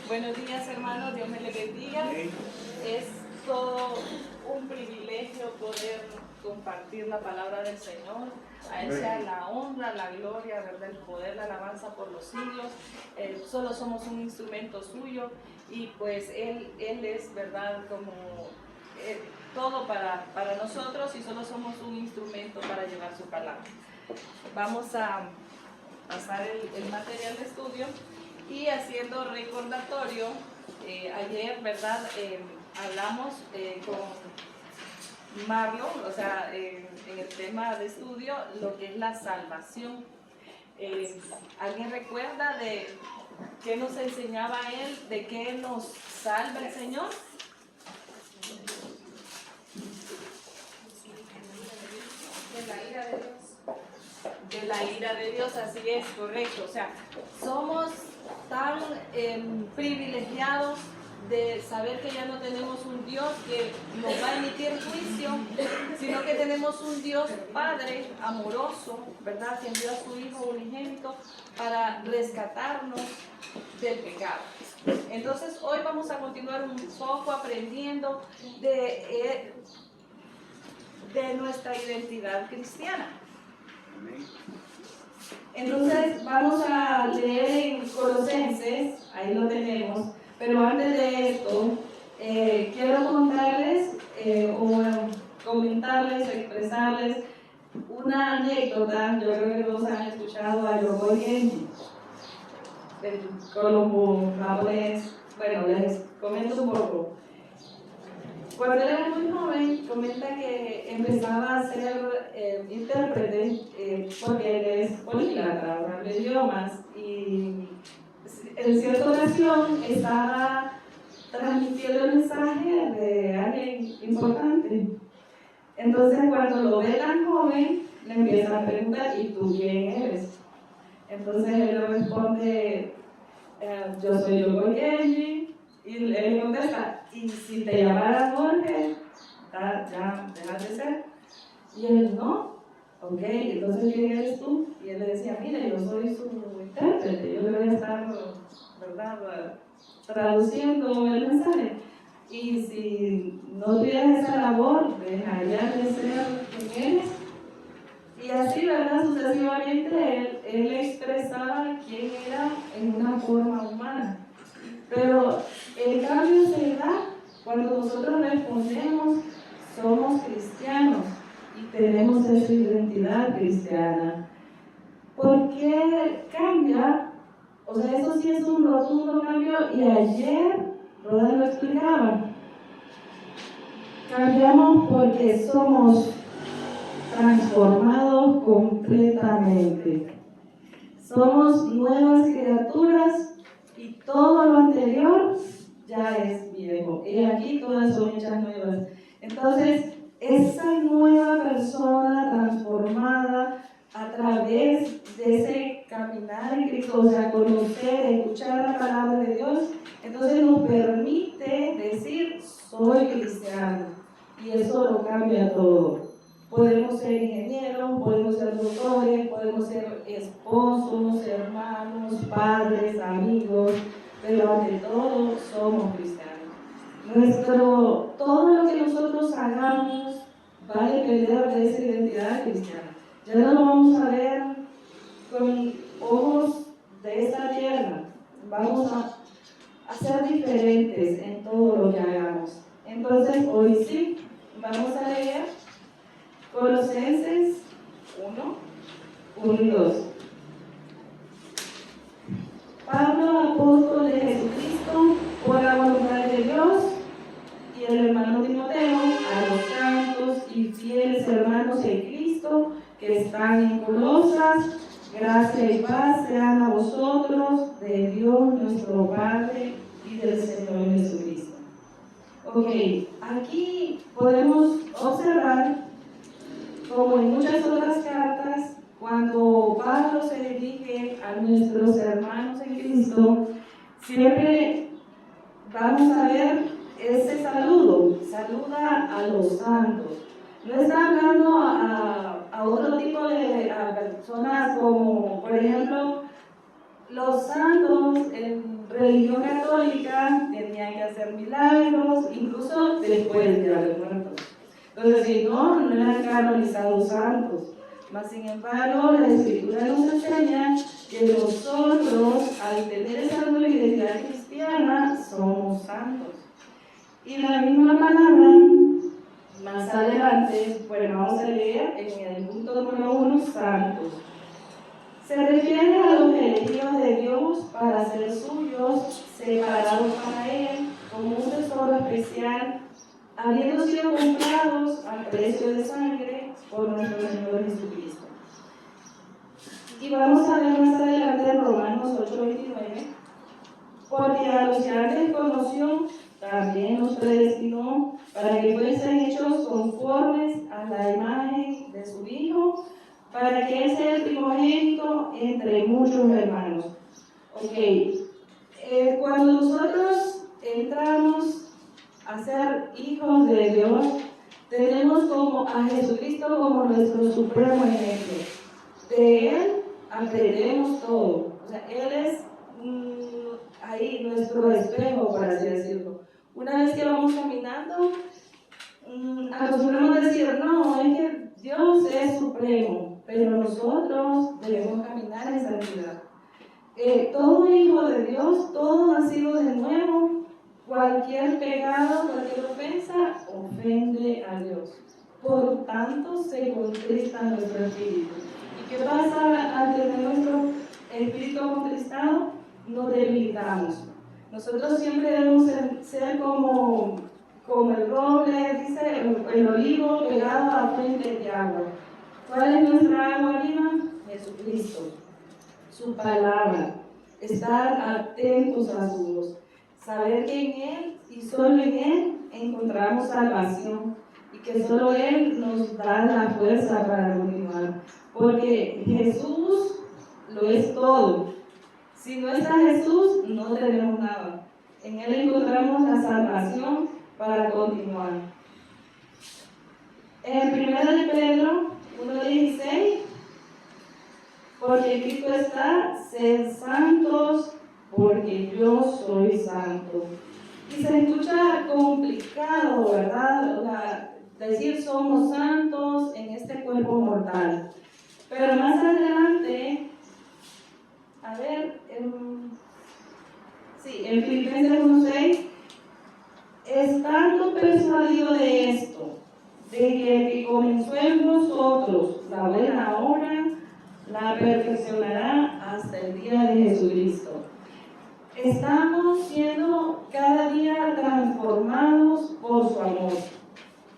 Buenos días, hermanos, Dios me les bendiga. Es todo un privilegio poder compartir la palabra del Señor. A Él sea la honra, la gloria, ¿verdad? El poder, la alabanza por los siglos. Solo somos un instrumento suyo y pues Él es, ¿verdad? Como todo para nosotros y solo somos un instrumento para llevar su palabra. Vamos a pasar el material de estudio. Y haciendo recordatorio, ayer, ¿verdad? Hablamos con Marlon, o sea, en el tema de estudio, lo que es la salvación. ¿Alguien recuerda de qué nos enseñaba él, de qué nos salva el Señor? De la ira de Dios. De la ira de Dios, así es, correcto. O sea, somos tan privilegiados de saber que ya no tenemos un Dios que nos va a emitir juicio, sino que tenemos un Dios Padre amoroso, ¿verdad? Que envió a su Hijo unigénito para rescatarnos del pecado. Entonces hoy vamos a continuar un poco aprendiendo de nuestra identidad cristiana. Entonces vamos a leer en Colosenses, ahí lo tenemos, pero antes de esto quiero contarles o comentarles, expresarles una anécdota. Yo creo que todos han escuchado a Yokoi Kenji, del Colombo japonés. Bueno, les comento un poco. Cuando él era muy joven, comenta que empezaba a ser intérprete porque él es políglota, habla de idiomas, y en cierta ocasión estaba transmitiendo el mensaje de alguien importante. Entonces, cuando lo ve tan joven, le empieza a preguntar: ¿y tú quién eres? Entonces él le responde: yo soy Yokoi Kenji. Y él le contesta: y si te llamaras Jorge, ya dejas de ser. Y él: no. Ok, entonces ¿quién eres tú? Y él le decía: mire, yo soy su intérprete, yo le voy a estar, ¿verdad?, traduciendo el mensaje. Y si no tuvieras esa labor, dejarías de ser quien eres. Y así, ¿verdad?, sucesivamente él expresaba quién era en una forma humana. Pero el cambio se da cuando nosotros respondemos: somos cristianos y tenemos esa identidad cristiana. ¿Por qué cambia? O sea, eso sí es un rotundo cambio, y ayer Roda lo explicaba. Cambiamos porque somos transformados completamente. Somos nuevas criaturas y todo lo anterior ya es viejo. Y aquí todas son hechas nuevas. Entonces, esa nueva persona transformada a través de ese caminar en Cristo, o sea, conocer, escuchar la palabra de Dios, entonces nos permite decir: soy cristiano. Y eso lo cambia todo. Podemos ser ingenieros, podemos ser doctores, podemos ser esposos, hermanos, padres, amigos, pero ante todo somos cristianos. Todo lo que nosotros hagamos va a depender de esa identidad cristiana. Ya no lo vamos a ver con ojos de esta tierra. Vamos a ser diferentes en todo lo que hagamos. Entonces, hoy sí, vamos a leer Colosenses 1 y 2. Pablo, apóstol de Jesucristo, por la voluntad de Dios, y el hermano Timoteo, a los santos y fieles hermanos en Cristo que están en Colosas, gracia y paz sean a vosotros, de Dios nuestro Padre y del Señor Jesucristo. Ok, aquí podemos observar, como en muchas otras cartas, cuando Pablo se dirige a nuestros hermanos en Cristo, siempre vamos a ver ese saludo: saluda a los santos. No está hablando a otro tipo de personas, como por ejemplo los santos en religión católica tenían que hacer milagros, incluso después de haber muerto. Entonces, si no, no eran canonizados santos. Mas, sin embargo, la Escritura nos enseña que nosotros, al tener esa nueva identidad cristiana, somos santos. Y la misma palabra, más adelante, bueno, vamos a leer en el punto número 1, santos. Se refiere a los elegidos de Dios para ser suyos, separados para Él, como un tesoro especial, habiendo sido comprados al precio de sangre por nuestro Señor Jesucristo. Y vamos a ver más adelante en Romanos 8:29, porque a los que antes conoció, también los predestinó para que fuesen hechos conformes a la imagen de su Hijo, para que Él sea el primogénito entre muchos hermanos. Cuando nosotros entramos a ser hijos de Dios, tenemos como a Jesucristo como nuestro supremo ejemplo. De Él aprendemos todo. O sea, Él es ahí nuestro espejo, por así decirlo. Una vez que vamos caminando, acostumbramos a decir, no, es que Dios es supremo, pero nosotros debemos caminar en santidad. Todo hijo de Dios, todo nacido de nuevo, cualquier pecado, cualquier ofensa, ofende a Dios. Por tanto, se contrista nuestro espíritu. ¿Y qué pasa al tener nuestro espíritu contristado? Nos debilitamos. Nosotros siempre debemos ser como el roble, dice el olivo pegado a fuentes de agua. ¿Cuál es nuestra agua viva? Jesucristo, su palabra. Estar atentos a su voz. Saber que en Él y solo en Él encontramos salvación y que solo Él nos da la fuerza para continuar. Porque Jesús lo es todo. Si no está Jesús, no tenemos nada. En Él encontramos la salvación para continuar. En 1 de Pedro 1:16, porque Cristo está, sed santos, porque yo soy santo. Y se escucha complicado, ¿verdad? O sea, decir somos santos en este cuerpo mortal. Pero más adelante, a ver, en Filipenses 1:6, estando persuadido de esto, de que el que comenzó en vosotros la buena obra, la perfeccionará hasta el día de Jesucristo. Estamos siendo cada día transformados por su amor.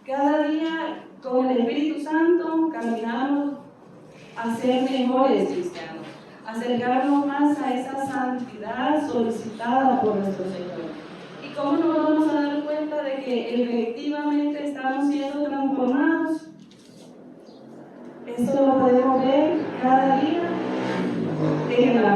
Cada día con el Espíritu Santo caminamos a ser mejores cristianos, acercarnos más a esa santidad solicitada por nuestro Señor. ¿Y cómo nos vamos a dar cuenta de que efectivamente estamos siendo transformados? Esto lo podemos ver cada día en el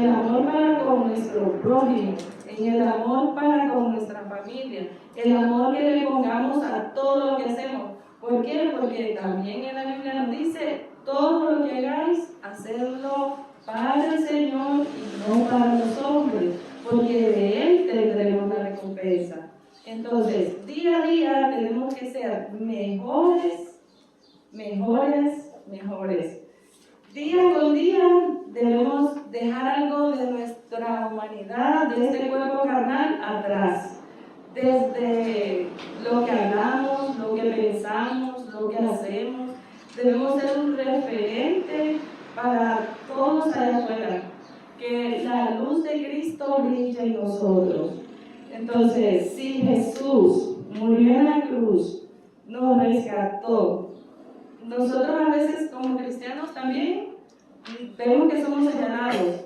amor para con nuestro prójimo, en el amor para con nuestra familia, el amor que le pongamos a todo lo que hacemos. ¿Por qué? Porque también en la Biblia nos dice, todo lo que hagáis, hacedlo para el Señor y no para los hombres, porque de Él tendremos la recompensa. Entonces, día a día tenemos que ser mejores. Día con día debemos dejar algo de nuestra humanidad, de este cuerpo carnal, atrás. Desde lo que hablamos, lo que pensamos, lo que hacemos, debemos ser un referente para todos allá afuera. Que la luz de Cristo brille en nosotros. Entonces, si Jesús murió en la cruz, nos rescató. Nosotros a veces como cristianos también vemos que somos señalados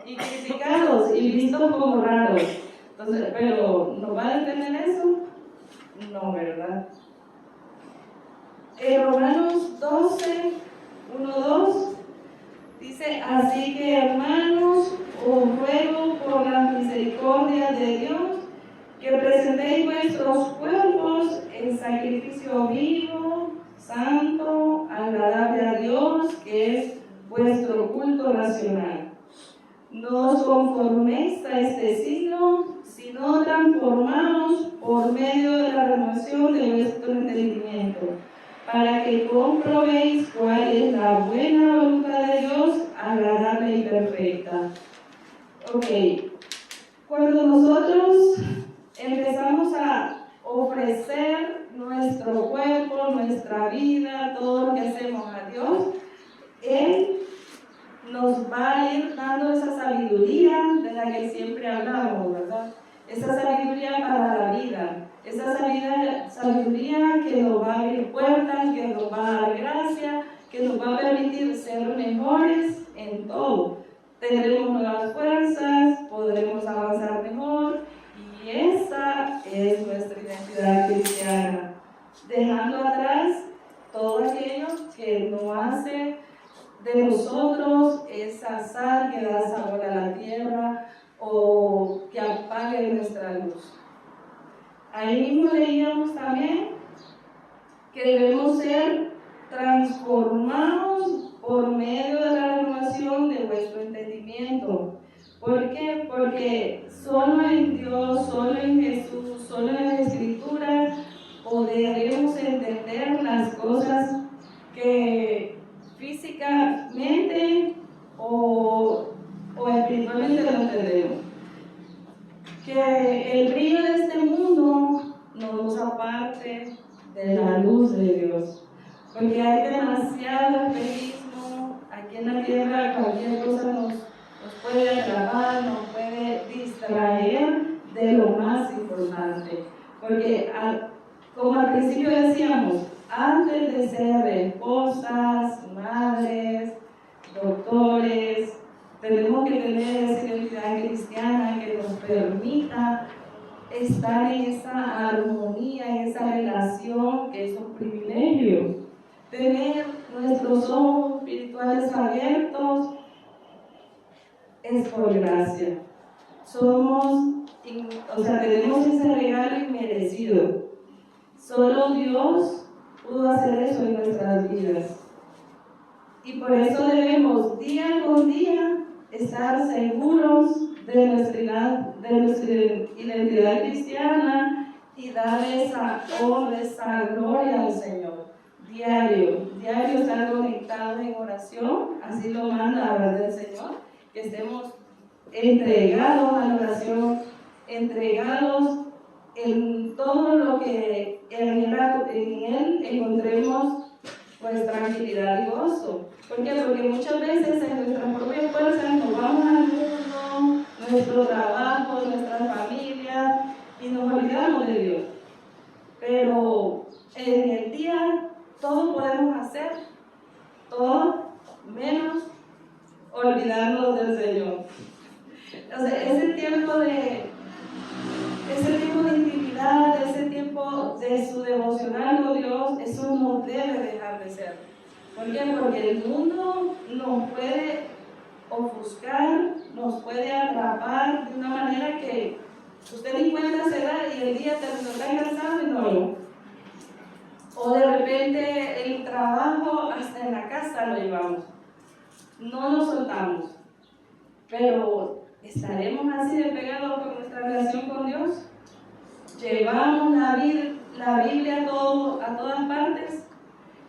y criticados y vistos como raros. Entonces, ¿pero nos va a detener eso? No, ¿verdad? En Romanos 12, 1-2 dice, así que hermanos, os ruego por la misericordia de Dios que presentéis vuestros cuerpos en sacrificio vivo, santo, agradable a Dios, que es vuestro culto racional. no os conforméis a este siglo, sino transformaos por medio de la renovación de vuestro entendimiento, para que comprobéis cuál es la buena voluntad de Dios, agradable y perfecta. Ok, cuando nosotros empezamos a ofrecer nuestro cuerpo, nuestra vida, todo lo que hacemos a Dios, Él nos va a ir dando esa sabiduría de la que siempre hablamos, ¿verdad? Esa sabiduría para la vida, esa sabiduría que nos va a abrir puertas, que nos va a dar gracia, que nos va a permitir ser mejores en todo. Tendremos nuevas fuerzas, podremos avanzar mejor, y esa es nuestra identidad cristiana, dejando atrás todo aquello que no hace de nosotros esa sal que da sabor a la tierra o que apague nuestra luz. Ahí mismo leíamos también que debemos ser transformados por medio de la renovación de vuestro entendimiento. ¿Por qué? Porque solo en Dios, solo en Jesús, solo en las Escrituras podremos entender las cosas que físicamente o espiritualmente no entendemos. Que el brillo de este mundo no nos aparte de la luz de Dios, porque hay demasiado espejismo aquí en la tierra. Cualquier cosa nos puede atrapar, nos puede distraer de lo más importante, porque como al principio decíamos, antes de ser esposas, madres, doctores, tenemos que tener esa identidad cristiana que nos permita estar en esa armonía, en esa relación, que es un privilegio. Tener nuestros ojos espirituales abiertos es por gracia. Tenemos ese regalo inmerecido. Solo Dios pudo hacer eso en nuestras vidas. Y por eso debemos día con día estar seguros de nuestra identidad cristiana y dar esa honra, esa gloria al Señor. Diario estar conectados en oración, así lo manda la verdad del Señor, que estemos entregados a la oración, entregados en todo lo que en Él encontremos pues tranquilidad y gozo. ¿Por qué? Porque muchas veces en nuestras propias fuerzas nos vamos al mundo, nuestro trabajo, nuestras familias, y nos olvidamos de Dios. Pero en el día todo podemos hacer, todo menos olvidarnos del Señor. O sea, ese tiempo de intimidad, ese tiempo de su devocional con Dios, eso no debe dejar de ser. ¿Por qué? Porque el mundo nos puede ofuscar, nos puede atrapar de una manera que usted ni cuenta se da y el día terminó tan cansado y no. O de repente el trabajo hasta en la casa lo llevamos. No nos soltamos. Pero ¿estaremos así de pegados con nuestra relación con Dios? ¿Llevamos la Biblia a todas partes?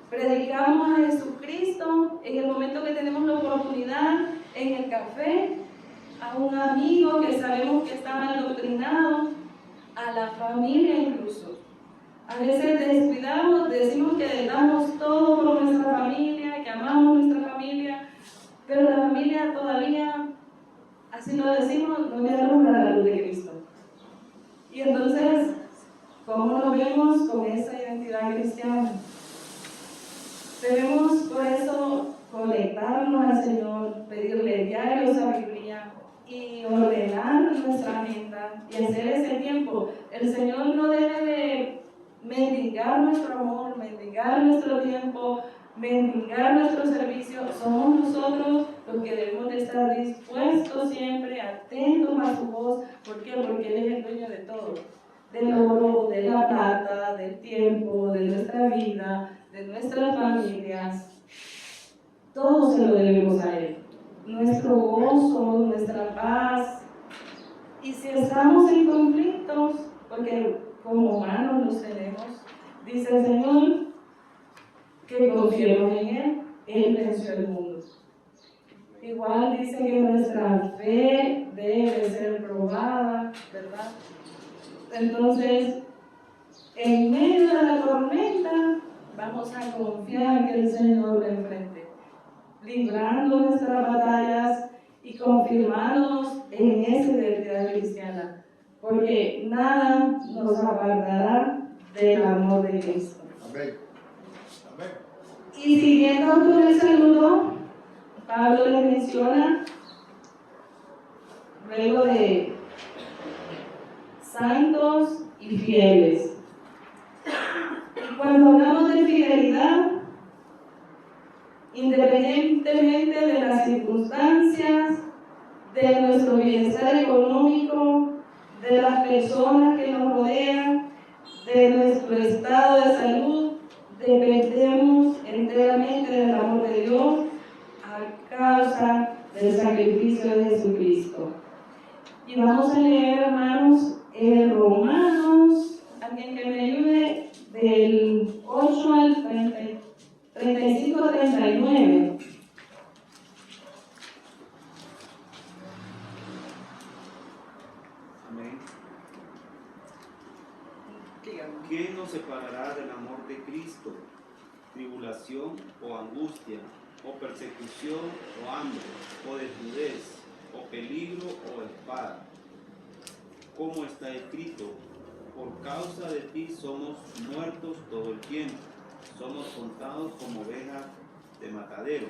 ¿Predicamos a Jesucristo en el momento que tenemos la oportunidad, en el café, a un amigo que sabemos que está mal doctrinado, a la familia incluso? A veces descuidamos, decimos que damos todo por nuestra familia, que amamos nuestra familia, pero la familia todavía, así lo decimos, no le alumbra la luz de Cristo. Y entonces, ¿cómo nos vemos con esa identidad cristiana? Debemos por eso conectarnos al Señor, pedirle diario sabiduría y ordenar nuestra agenda y hacer ese tiempo. El Señor no debe de mendigar nuestro amor, mendigar nuestro tiempo, mendigar nuestro servicio. Somos nosotros los que debemos de estar dispuestos siempre, atentos a su voz. ¿Por qué? Porque Él es el dueño de todo. Del oro, de la plata, del tiempo, de nuestra vida, de nuestras familias. Todo se lo debemos a Él. nuestro gozo, nuestra paz. Y si estamos en conflictos, porque como humanos los tenemos, dice el Señor que confiemos en Él venció el mundo. Igual dice que nuestra fe debe ser probada, ¿verdad? Entonces, en medio de la tormenta, vamos a confiar que el Señor va enfrente, librando nuestras batallas y confirmándonos en esa identidad cristiana, porque nada nos apartará del amor de Cristo. Amén. Amén. Y siguiendo con el saludo, Pablo le menciona, luego de santos y fieles. Y cuando hablamos de fidelidad, independientemente de las circunstancias, de nuestro bienestar económico, de las personas que nos rodean, de nuestro estado de salud, dependemos enteramente del amor de Dios a causa del sacrificio de Jesucristo. Y vamos a leer, hermanos, en Romanos, alguien que me ayude, del 8 al 35-39. Amén. ¿Quién nos separará del amor de Cristo? ¿Tribulación o angustia, o persecución o hambre, o desnudez, o peligro o espada? Como está escrito, por causa de ti somos muertos todo el tiempo, somos contados como ovejas de matadero.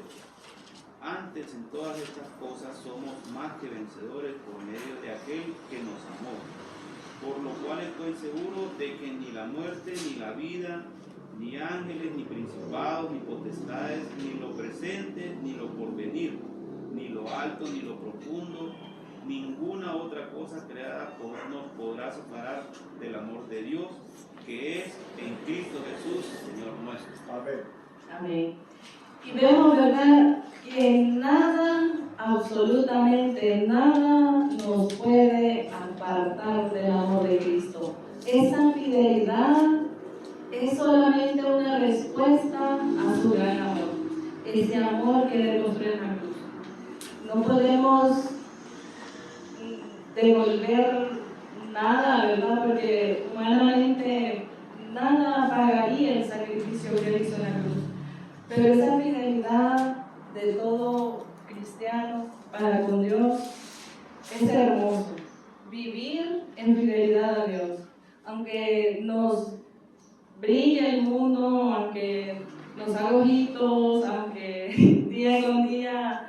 Antes en todas estas cosas somos más que vencedores por medio de aquel que nos amó. Por lo cual estoy seguro de que ni la muerte, ni la vida, ni ángeles, ni principados, ni potestades, ni lo presente, ni lo porvenir, ni lo alto, ni lo profundo, ninguna otra cosa creada nos podrá separar del amor de Dios, que es en Cristo Jesús, Señor nuestro. Amén. Amén. Y vemos, ¿verdad?, que nada, absolutamente nada, nos puede apartar del amor de Cristo. Esa fidelidad es solamente una respuesta a su gran amor. Ese amor que demostró en la cruz. No podemos devolver nada, ¿verdad? Porque humanamente nada pagaría el sacrificio que él hizo en la cruz. Pero esa fidelidad de todo cristiano para con Dios es hermoso. Vivir en fidelidad a Dios. Aunque nos brille el mundo, aunque nos haga ojitos, aunque día con día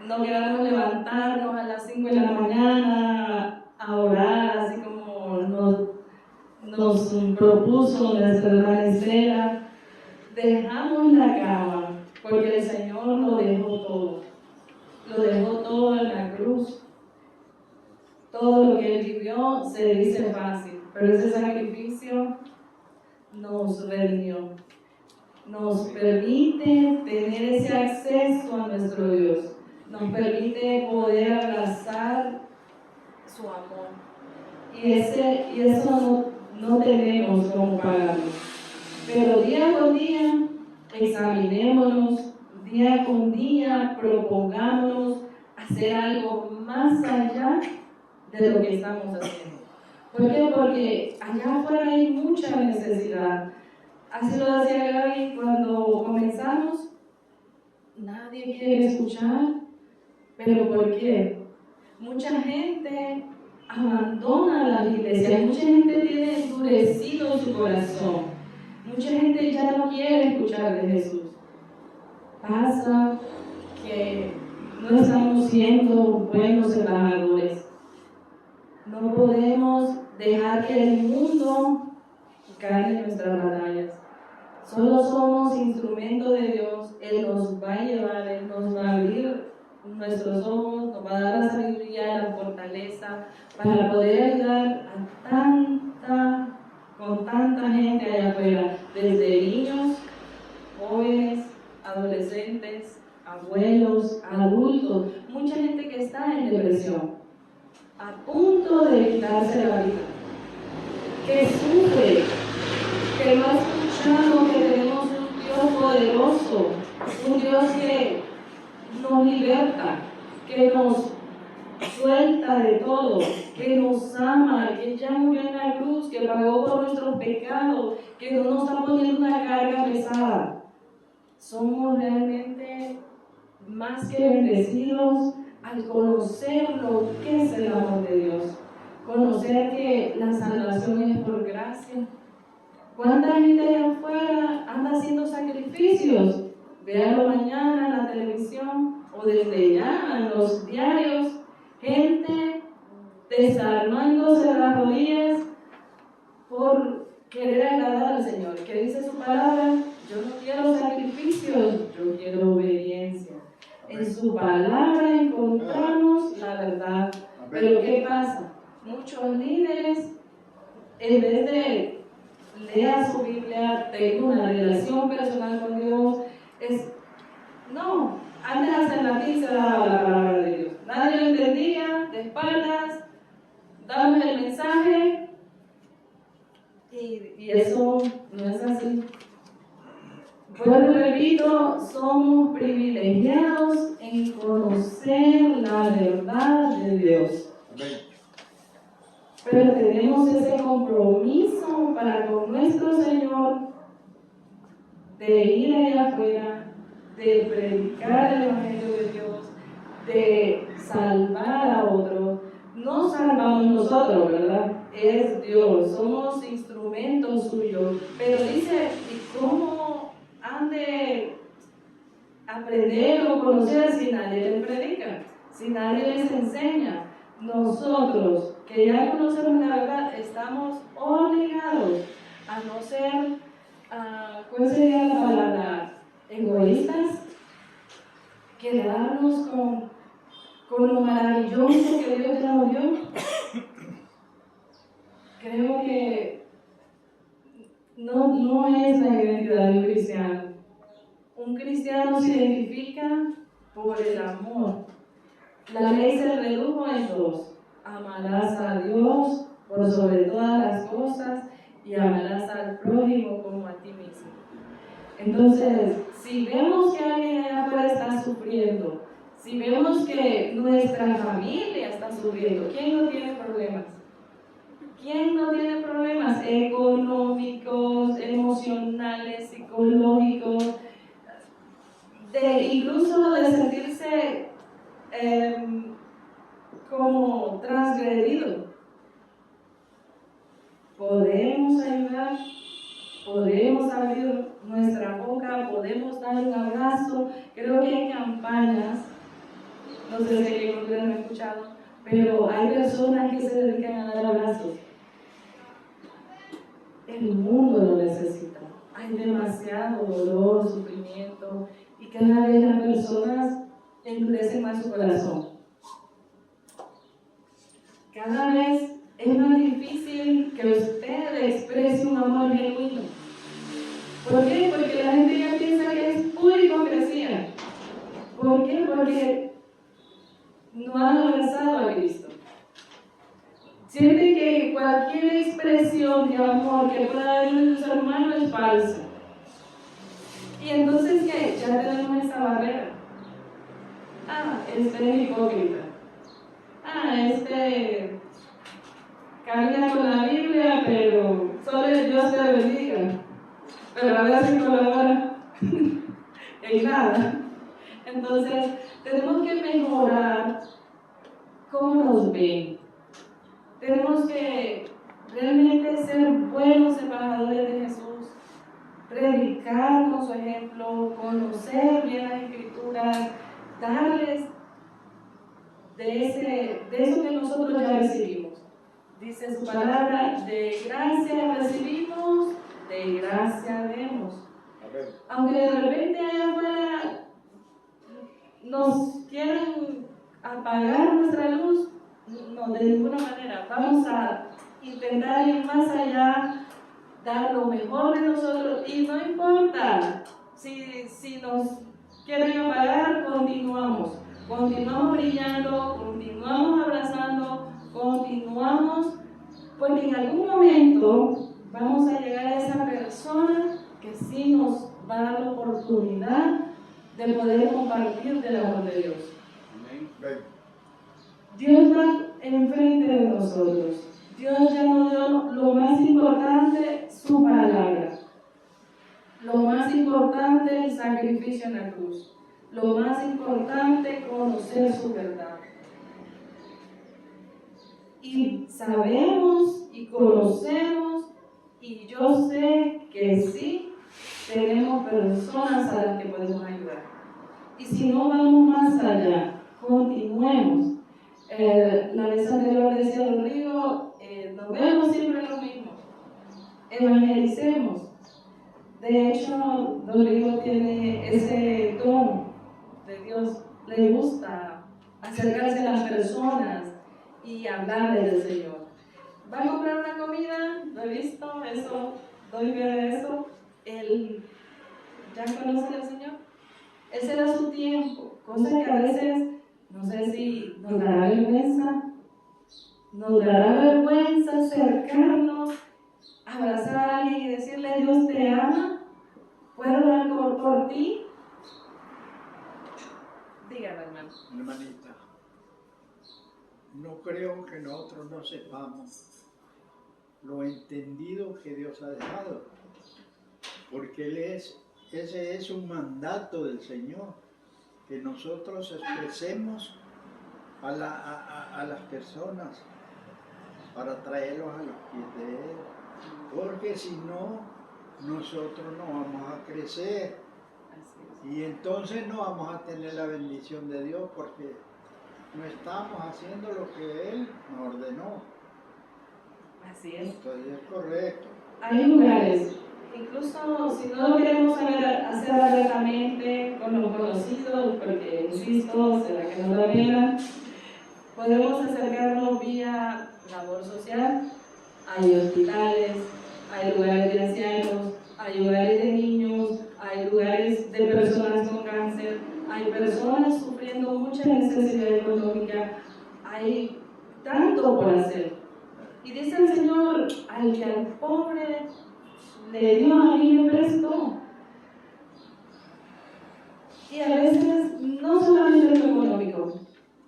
no queramos levantarnos a las 5 de la mañana a orar, así como nos propuso nuestra hermana Estela. Dejamos la cama, porque el Señor lo dejó todo en la cruz. Todo lo que Él vivió se dice fácil, pero ese sacrificio nos redimió, nos permite tener ese acceso a nuestro Dios, nos permite poder abrazar su amor. Y eso no tenemos cómo pagarlo. Pero día con día, examinémonos, día con día, propongámonos hacer algo más allá de lo que estamos haciendo. ¿Por qué? Porque allá afuera hay mucha necesidad. Así lo decía Gaby cuando comenzamos, nadie quiere escuchar. ¿Pero por qué? Mucha gente abandona las iglesias, mucha gente tiene endurecido su corazón. Mucha gente ya no quiere escuchar de Jesús. Pasa que no estamos siendo buenos embajadores. No podemos dejar que el mundo gane nuestras batallas. Solo somos instrumentos de Dios. Él nos va a llevar, Él nos va a abrir nuestros ojos, nos va a dar la sabiduría, la fortaleza para poder ayudar con tanta gente allá afuera, desde niños, jóvenes, adolescentes, abuelos, adultos, mucha gente que está en depresión, a punto de quitarse la vida, que sufre, que no ha escuchado que tenemos un Dios poderoso, un Dios que nos liberta, que nos suelta de todo, que nos ama, que ya murió en la cruz, que pagó por nuestros pecados, que no nos está poniendo una carga pesada. Somos realmente más que bendecidos al conocer lo que es el amor de Dios, conocer que la salvación es por gracia. ¿Cuánta gente allá afuera anda haciendo sacrificios? Véanlo mañana en la televisión o desde ya en los diarios. Gente desarmándose las rodillas por querer agradar al Señor. ¿Qué dice su palabra? Yo no quiero sacrificios, yo quiero obediencia. En su palabra encontramos la verdad. Pero ¿qué pasa? Muchos líderes, en vez de leer su Biblia, tener una relación personal con Dios, no, antes hasta la pizza daba la palabra de Dios. Nadie lo entendía, de espaldas, damos el mensaje y eso no es así. Vuelvo y repito, somos privilegiados en conocer la verdad de Dios. Pero tenemos ese compromiso para con nuestro Señor de ir allá afuera, de predicar el Evangelio de Dios, de salvar a otros. No salvamos nosotros, ¿verdad? Es Dios, somos instrumentos suyos. Pero dice, ¿y cómo han de aprender o conocer si nadie les predica? Si nadie les enseña. Nosotros, que ya conocemos la verdad, estamos obligados a no ser, ¿cuál sería la palabra? Egoístas, quedarnos con lo maravilloso que Dios ya nos dio. Creo que no es la identidad de un cristiano. Un cristiano se identifica por el amor. La ley se redujo en dos: amarás a Dios por sobre todas las cosas y amarás al prójimo como a ti mismo. Entonces, si vemos que alguien allá afuera está sufriendo, si vemos que nuestra familia está sufriendo, ¿quién no tiene problemas? ¿Quién no tiene problemas económicos, emocionales, psicológicos, incluso de sentirse como transgredido? Podemos ayudar, podemos abrir nuestra boca, podemos dar un abrazo. Creo que hay campañas, no sé si ustedes han escuchado, pero hay personas que se dedican a dar abrazos. El mundo lo necesita. Hay demasiado dolor, sufrimiento, y cada vez las personas endurecen más su corazón. Cada vez es más difícil que usted exprese un amor genuino. ¿Por qué? Porque la gente ya piensa que es pura hipocresía. ¿Por qué? Porque no han abrazado a Cristo. Sienten que cualquier expresión de amor que pueda haber en su hermano es falsa. Y entonces, ¿qué? Ya tenemos esa barrera. Este es hipócrita. Este camina con la Biblia, pero solo Dios te bendiga. Pero a veces colabora en nada. Entonces, tenemos que mejorar cómo nos ven. Tenemos que realmente ser buenos embajadores de Jesús, predicar con su ejemplo, conocer bien las Escrituras, darles de eso que nosotros ya recibimos. Dice su palabra, de gracia recibimos, de gracia demos. Aunque de repente allá afuera nos quieran apagar nuestra luz, no, de ninguna manera. Vamos a intentar ir más allá, dar lo mejor de nosotros, y no importa si nos quieren apagar, continuamos. Continuamos brillando, continuamos abrazando, continuamos, porque en algún momento vamos a llegar a esa persona que sí nos va a dar la oportunidad de poder compartir del amor de Dios. Amén. Dios va enfrente de nosotros. Dios ya nos dio lo más importante, su palabra. Lo más importante, el sacrificio en la cruz. Lo más importante, conocer su verdad. Y sabemos y conocemos, y yo sé que sí, tenemos personas a las que podemos ayudar. Y si no vamos más allá, continuemos. La vez anterior decía Rodrigo, nos vemos siempre en lo mismo. Evangelicemos. De hecho, Rodrigo tiene ese don de Dios, le gusta acercarse a las personas y hablarles del Señor. Va a comprar una comida, lo he visto, eso, doy fe de eso. Él ya conoce al Señor. Ese era su tiempo, cosa que a veces, no sé si nos dará vergüenza acercarnos, abrazar a alguien y decirle Dios te ama, ¿puedo orar por ti? Dígame, hermano. Hermanita, no creo que nosotros no sepamos lo entendido que Dios ha dejado, porque ese es un mandato del Señor, que nosotros expresemos a las personas para traerlos a los pies de Él, porque si no, nosotros no vamos a crecer y entonces no vamos a tener la bendición de Dios, porque no estamos haciendo lo que Él nos ordenó. Así es. Entonces es correcto. Hay lugares, incluso si no lo queremos hacer abiertamente con los conocidos, porque insisto, será que nos da pena, podemos acercarnos vía labor social. Hay hospitales, hay lugares de ancianos, hay lugares de niños, hay lugares de personas con cáncer, hay personas sufriendo mucha necesidad económica, hay tanto por hacer. Y dice el Señor, al que al pobre le dio, a mí me prestó. Y a veces no solamente lo económico,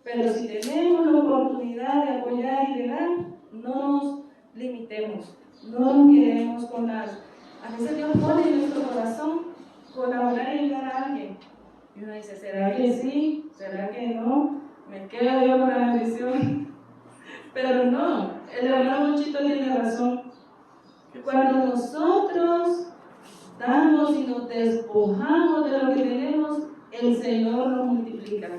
pero si tenemos la oportunidad de apoyar y de dar, no nos limitemos, no nos quedemos con las... A veces Dios pone en nuestro corazón colaborar y ayudar a alguien. Y uno dice, ¿será que sí? ¿Será que no? Me quedo yo con la bendición. Pero no, el hermano Monchito tiene razón. Cuando nosotros damos y nos despojamos de lo que tenemos, el Señor nos multiplica.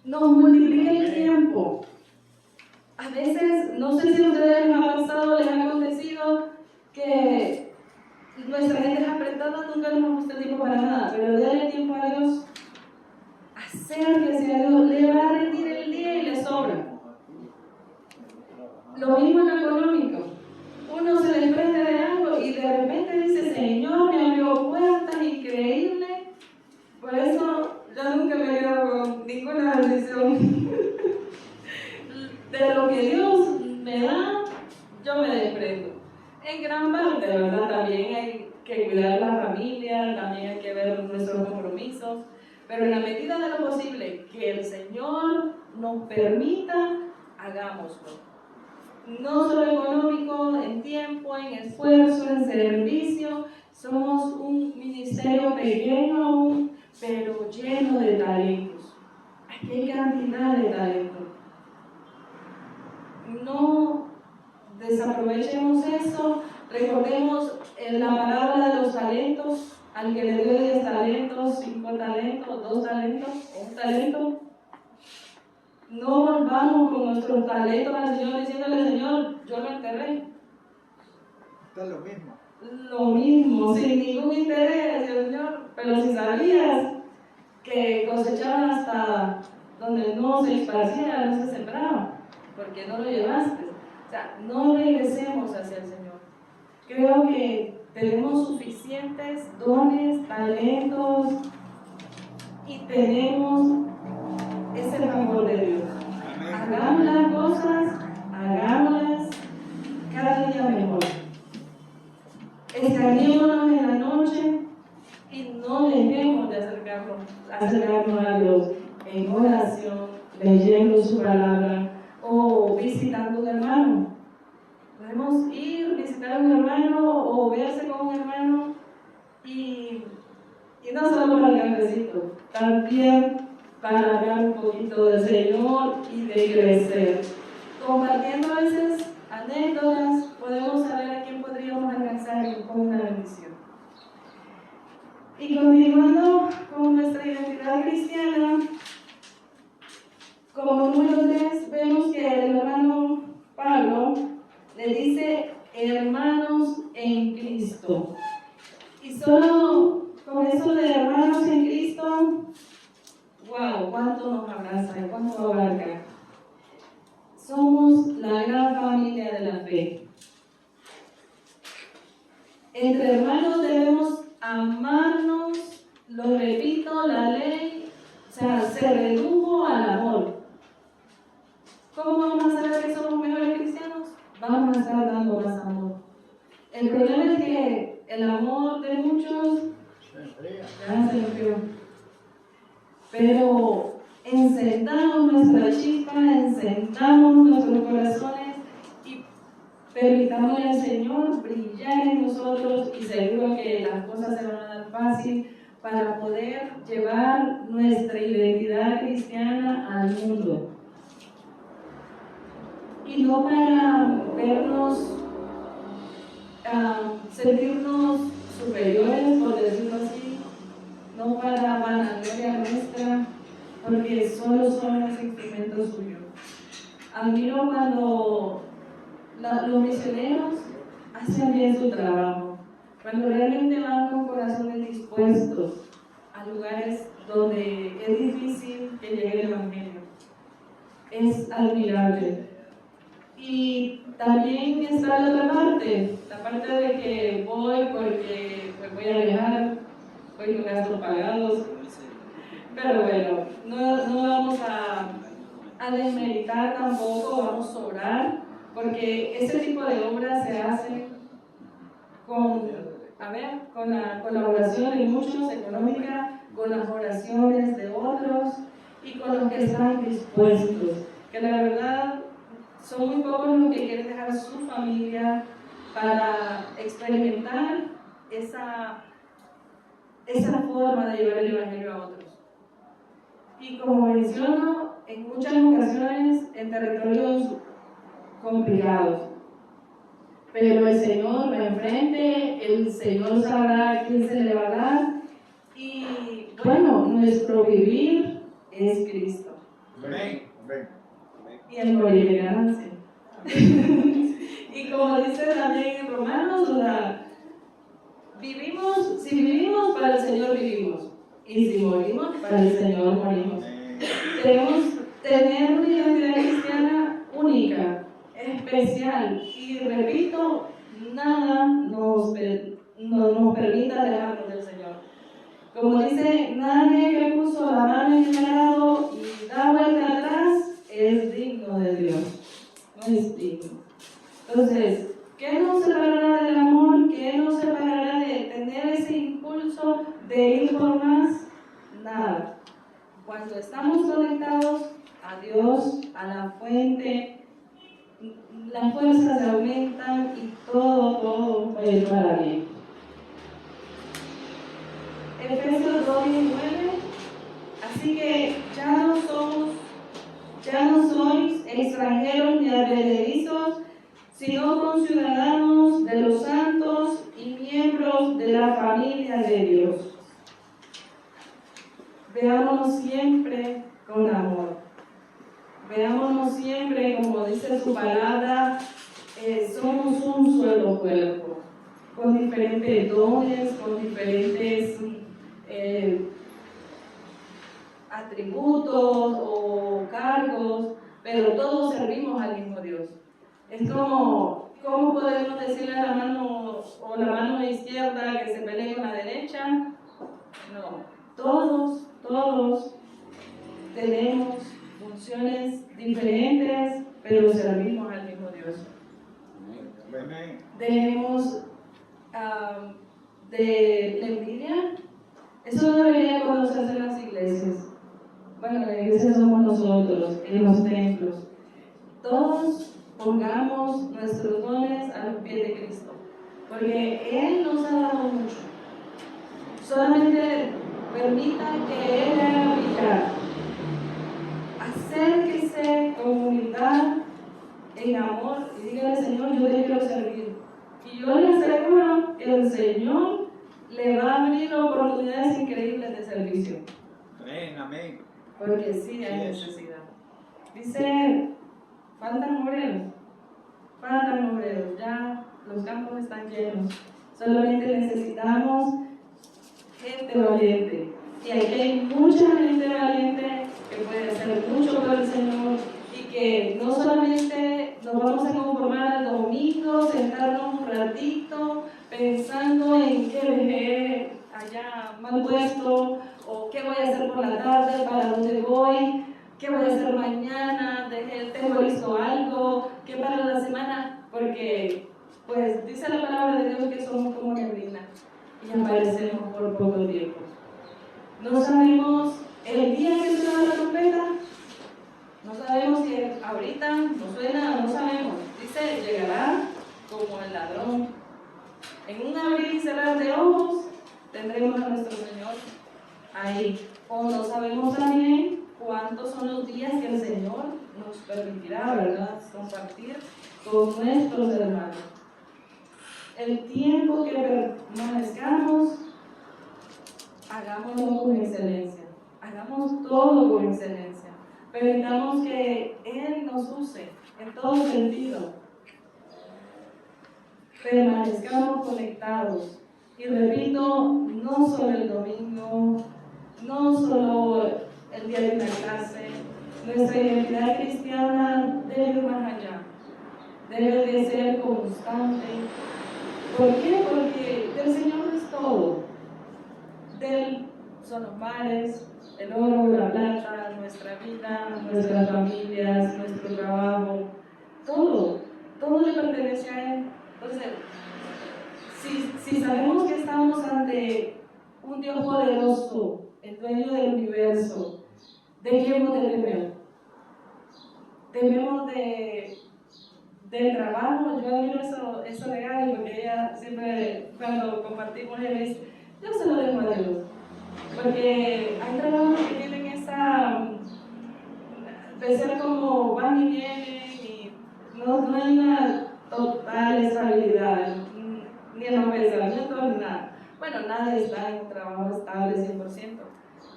Nos multiplica el tiempo. A veces, no sé si a ustedes les ha pasado, les ha acontecido que nuestra gente es apretada, nunca nos hemos puesto tiempo para nada, pero dale tiempo a Dios, acérquese a Dios, le va a rendir el día y le sobra. Lo mismo en lo económico. Uno se desprende de algo y de repente dice, Señor, me abrió puertas increíbles. Por eso yo nunca me quedo con ninguna bendición. De lo que Dios me da, yo me desprendo. En gran parte, ¿verdad? También hay que cuidar la familia, también hay que ver nuestros compromisos. Pero en la medida de lo posible que el Señor nos permita, hagámoslo. No solo económico, en tiempo, en esfuerzo, en servicio. Somos un ministerio pequeño aún, pero lleno de talentos. Aquí hay cantidad de talentos. No desaprovechemos eso. Recordemos la parábola de los talentos. Al que le dio 10 talentos, 5 talentos, 2 talentos, 1 talento. No volvamos con nuestros talentos al Señor diciéndole, Señor, yo lo enterré. Está lo mismo. Lo mismo, sin ningún interés, Señor. Pero si sabías que cosechaban hasta donde no se esparcía, no se sembraba, porque no lo llevaste. O sea, no regresemos hacia el Señor. Creo que tenemos suficientes dones, talentos, y tenemos ese favor de Dios. Hagamos las cosas, hagámoslas cada día mejor. Escaneémonos en la noche y no dejemos de acercarnos a Dios en oración, leyendo su palabra o visitando a un hermano. Podemos ir, visitar a un hermano o verse con un hermano y no solo para el cafecito, también para hablar un poquito del Señor y de crecer. Compartiendo a veces anécdotas, podemos saber a quién podríamos alcanzar con una bendición. Y continuando con nuestra identidad cristiana, como número 3, vemos que el hermano Pablo le dice hermanos en Cristo. Y solo con eso de hermanos en Cristo, wow, cuánto nos abraza y cuánto abarca. Somos la gran familia de la fe. Entre hermanos debemos amarnos, lo repito, la ley, se redujo al amor. ¿Cómo vamos a saber que somos mejores cristianos? Vamos a estar dando más amor. El problema es que el amor de muchos ya se enfrió. Pero encendamos nuestra chispa, encendamos nuestros corazones y permitámosle al Señor brillar en nosotros, y seguro que las cosas se van a dar fácil para poder llevar nuestra identidad cristiana al mundo. Y no para vernos, sentirnos superiores, por decirlo así, no para vanagloria nuestra, porque solo somos instrumentos suyos. Admiro cuando los misioneros hacen bien su trabajo, cuando realmente van con corazones dispuestos a lugares donde es difícil que llegue el Evangelio. Es admirable. Y también está la otra parte, la parte de que voy porque pues voy a viajar, voy con gastos pagados, pero bueno, no vamos a desmeritar tampoco, vamos a sobrar, porque ese tipo de obras se hacen con la colaboración de muchos económica, con las oraciones de otros y con los que están dispuestos, que la verdad son muy pocos los que quieren dejar a su familia para experimentar esa forma de llevar el Evangelio a otros. Y como menciono, en muchas ocasiones en territorios complicados. Pero el Señor va enfrente, el Señor sabrá a quién se le va a dar. Y bueno, nuestro vivir es Cristo. Amén. Y el morir es ganancia. Y como dice también en Romanos, si vivimos, para el Señor vivimos. Y si morimos, para el Señor morimos. Debemos tener una identidad cristiana única, especial. Y repito, nada nos permite alejarnos del Señor. Como dice, nadie que puso la mano en el arado y da vuelta atrás es digno de Dios. No es digno. Entonces, ¿qué nos separará del amor? ¿Qué nos separará de tener ese impulso de ir por más? Nada. Cuando estamos conectados a Dios, a la fuente, las fuerzas se aumentan y todo va a ir para bien. Efesios 2:19. Así que ya no sois extranjeros ni advenedizos, sino conciudadanos de los santos y miembros de la familia de Dios. Veámonos siempre con amor. Veámonos siempre, como dice su palabra, somos un solo cuerpo, con diferentes dones, con diferentes atributos o cargos, pero todos servimos al mismo Dios. Es como, ¿cómo podemos decirle a la mano izquierda que se pelee con la derecha? No, todos todos tenemos funciones diferentes, pero servimos al mismo Dios. Amén. Dejemos de la envidia. Eso no debería conocerse en las iglesias. Bueno, la iglesia somos nosotros, en los templos. Todos pongamos nuestros dones a los pies de Cristo, porque Él nos ha dado mucho. Solamente permita que Él haga brillar. Acérquese con humildad, en amor, y dígale: Señor, yo te quiero servir. Y yo le aseguro que el Señor le va a abrir oportunidades increíbles de servicio. Amén, amén. Porque sí hay necesidad. Dice, faltan obreros, ya los campos están llenos. Solamente necesitamos gente valiente. Y aquí hay mucha gente valiente que puede hacer mucho por el Señor y que no solamente nos vamos a conformar al domingo, sentarnos un ratito pensando en qué dejé allá mal puesto, o qué voy a hacer por la tarde, para dónde voy, qué voy a hacer mañana, tengo listo algo, qué para la semana, porque pues dice la palabra de Dios que somos como neblina y aparecemos por poco tiempo. No sabemos el día que suena la trompeta, no sabemos si ahorita nos suena, no sabemos. Dice, llegará como el ladrón. En un abrir y cerrar de ojos tendremos a nuestro Señor ahí. O no sabemos también cuántos son los días que el Señor nos permitirá, ¿verdad?, compartir con nuestros hermanos. El tiempo que permanezcamos, hagámoslo con excelencia. Hagamos todo con excelencia. Permitamos que Él nos use en todo sentido. Permanezcamos conectados. Y repito, no solo el domingo, no solo el día de una clase. Nuestra identidad cristiana debe ir más allá. Debe de ser constante. ¿Por qué? Porque del Señor es todo. De Él son los mares, el oro, la plata, nuestra vida, nuestras familias, nuestro trabajo. Todo le pertenece a Él. Entonces, si sabemos que estamos ante un Dios poderoso, el dueño del universo, dejemos de temer. Tememos del trabajo. Yo admiro eso de Gaby, porque ella siempre, cuando compartimos, ella me dice: yo se lo dejo a Dios. Porque hay trabajos que tienen esa de ser como van y vienen, y no hay una total estabilidad, ni en los pensamientos, ni nada. Bueno, nadie está en un trabajo estable 100%.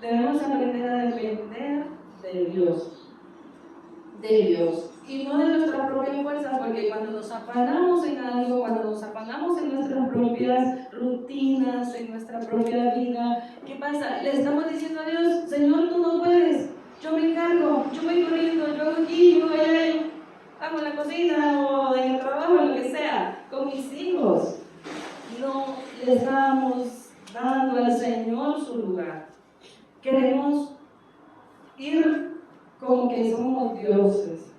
Debemos aprender a depender de Dios. Y no de nuestra propia fuerza, porque cuando nos afanamos en algo, cuando nos afanamos en nuestras propias rutinas, en nuestra propia vida, ¿qué pasa? Le estamos diciendo a Dios: Señor, tú no puedes, yo me encargo, yo voy corriendo, yo hago aquí, yo voy allá, hago en la cocina o en el trabajo, lo que sea, con mis hijos. No le estamos dando al Señor su lugar. Queremos ir como que somos dioses,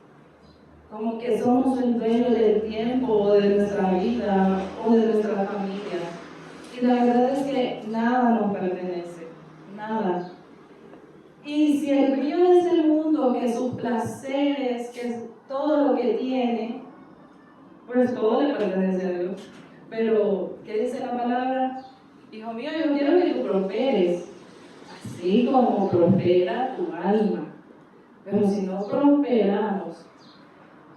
como que somos el dueño del tiempo, o de nuestra vida, o de nuestra familia. Y la verdad es que nada nos pertenece, nada. Y si el brillo de este mundo, que sus placeres, que es todo lo que tiene, pues todo le pertenece a Dios. Pero, ¿qué dice la palabra? Hijo mío, yo quiero que tú prosperes, así como prospera tu alma. Pero si no prosperamos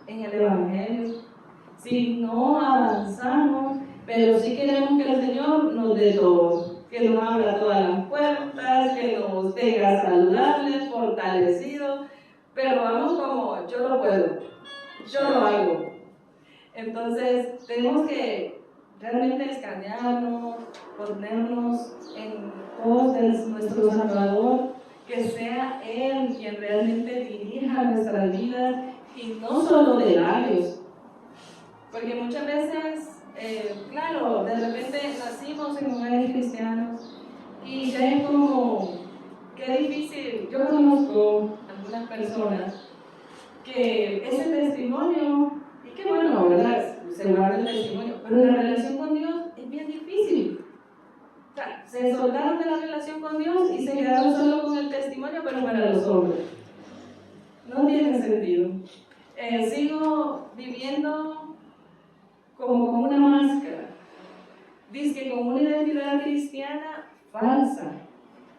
en el Evangelio, si no avanzamos, pero sí queremos que el Señor nos dé todo, que nos abra todas las puertas, que nos tenga saludables, fortalecidos, pero vamos como: yo lo puedo, yo lo hago. Entonces tenemos que realmente escanearnos, ponernos en pos de nuestro Salvador, que sea Él quien realmente dirija nuestras vidas, y no solo de labios. Porque muchas veces, claro, de repente nacimos en hogares cristianos y ya es como qué difícil. Yo conozco algunas personas que ese testimonio, y qué bueno, ¿verdad? Se guarda el testimonio, pero la relación con Dios es bien difícil. O sea, se soltaron de la relación con Dios y se quedaron solo con el testimonio, pero para los hombres. No tiene sentido. Sigo viviendo como con una máscara. Dice que con una identidad cristiana falsa.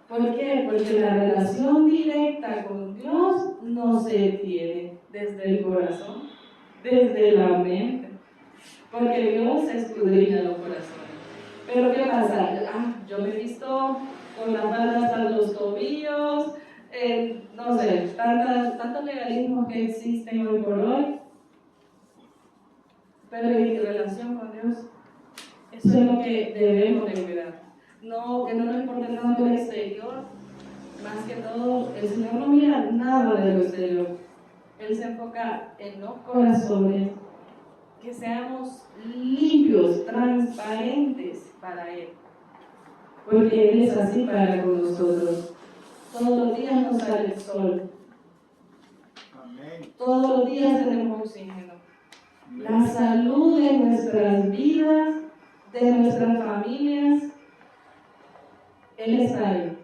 ¿Por qué? Porque la relación directa con Dios no se tiene desde el corazón, desde la mente. Porque Dios escudriña los corazones. Pero ¿qué pasa? Yo me he visto con las faldas hasta los tobillos, no sé, tantos legalismos que existen hoy por hoy. Pero en mi relación con Dios, eso es lo que debemos de cuidar. No, que no nos importe tanto el exterior, más que todo, el Señor no mira nada de lo exterior. Él se enfoca en los corazones, que seamos limpios, transparentes para Él. Porque Él es así para con nosotros. Todos los días nos sale el sol. Amén. Todos los días tenemos oxígeno. La salud de nuestras vidas, de nuestras familias, Él está ahí.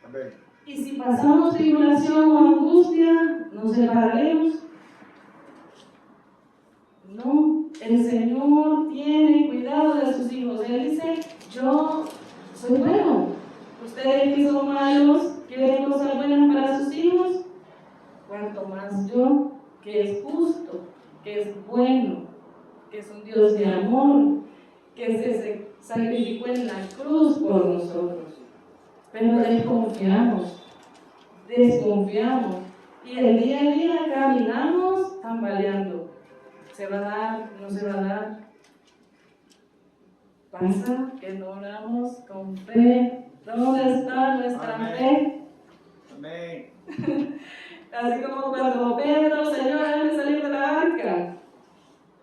Amén. Y si pasamos tribulación o angustia, nos separaremos. No, el Señor tiene cuidado de sus hijos. Él dice, yo soy bueno. Ustedes que son malos, quieren cosas buenas para sus hijos. Cuanto más yo, que es justo, que es bueno, que es un Dios de amor, que se sacrificó en la cruz por nosotros. Pero desconfiamos. Y el día a día caminamos tambaleando. ¿Se va a dar? ¿No se va a dar? Pasa que no oramos con fe. ¿Dónde está nuestra fe? Amén. Así como cuando Pedro, Señor, déjame salir de la barca.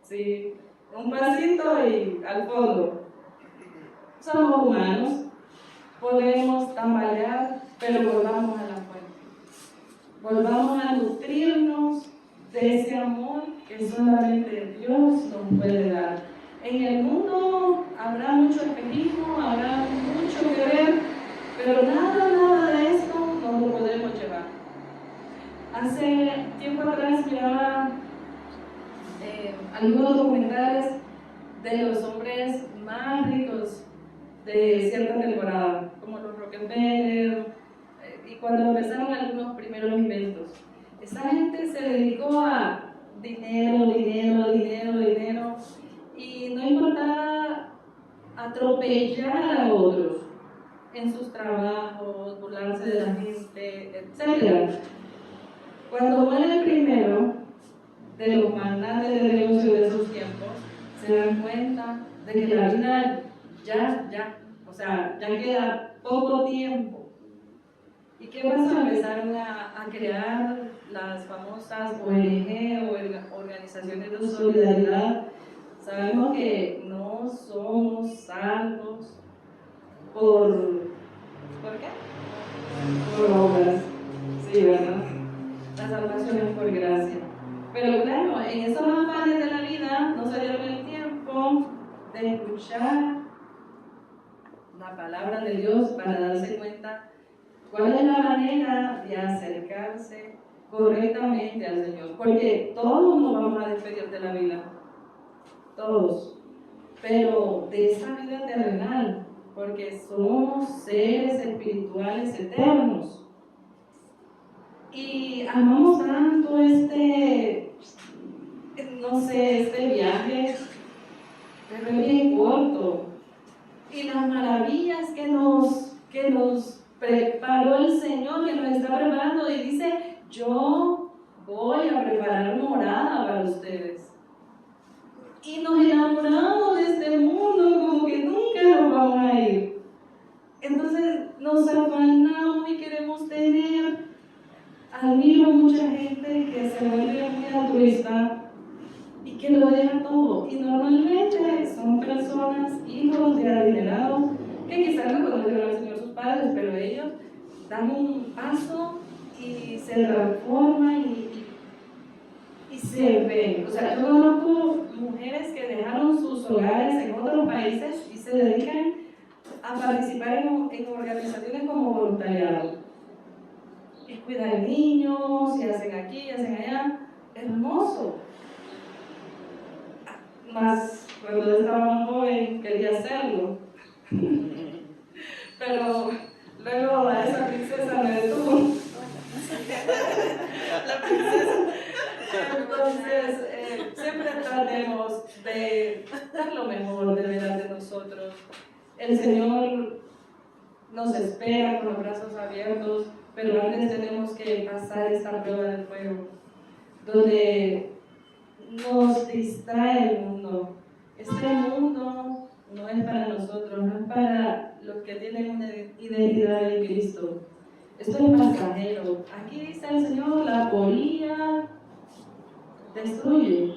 Sí, un pasito y al fondo. Somos humanos, podemos tambalear, pero volvamos a la fuente. Volvamos a nutrirnos de ese amor que solamente Dios nos puede dar. En el mundo habrá mucho espejismo, habrá mucho que ver, pero nada de esto nos lo podemos llevar. Hace tiempo atrás miraba algunos documentales de los hombres más ricos de cierta temporada, como los Rockefeller, y cuando empezaron algunos primeros inventos. Esa gente se dedicó a dinero, y no importaba atropellar a otros en sus trabajos, burlarse de la gente, etc. Cuando muere el primero de los magnates de negocio de esos tiempos, se dan cuenta de que la vida ya queda poco tiempo. ¿Y qué pasa? Empezaron a crear las famosas ONG o organizaciones de solidaridad. Sabemos que no somos salvos ¿por qué? Por obras, sí, ¿verdad? La salvación es por gracia. Pero claro, en esos afanes de la vida no se dieron el tiempo de escuchar la palabra de Dios para darse cuenta cuál es la manera de acercarse correctamente al Señor. Porque todos nos vamos a despedir de la vida, todos, pero de esa vida terrenal, porque somos seres espirituales eternos. Y amamos tanto este viaje, pero es bien corto. Y las maravillas que nos preparó el Señor, que nos está preparando, y dice, yo voy a preparar morada para ustedes. Y nos enamoramos de este mundo como que nunca nos vamos a ir. Entonces nos afanamos y queremos tener. Admiro mucha gente que se vuelve muy altruista y que lo deja todo. Y normalmente son personas, hijos de adinerados, que quizás no conocieron al Señor sus padres, pero ellos dan un paso y se transforma y se ven. O sea, yo conozco mujeres que dejaron sus hogares en otros países y se dedican a participar en organizaciones como voluntariado. Es cuidar niños, y hacen aquí, y hacen allá. Hermoso. Más cuando estaba más joven quería hacerlo. Pero luego a esa princesa me detuvo. La princesa. Entonces, siempre tratemos de dar lo mejor de verdad de nosotros. El Señor nos espera con los brazos abiertos, pero antes tenemos que pasar esta prueba de fuego, donde nos distrae el mundo. Este mundo no es para nosotros, no es para los que tienen una identidad en Cristo. Esto es pasajero. Aquí dice el Señor, la polilla destruye.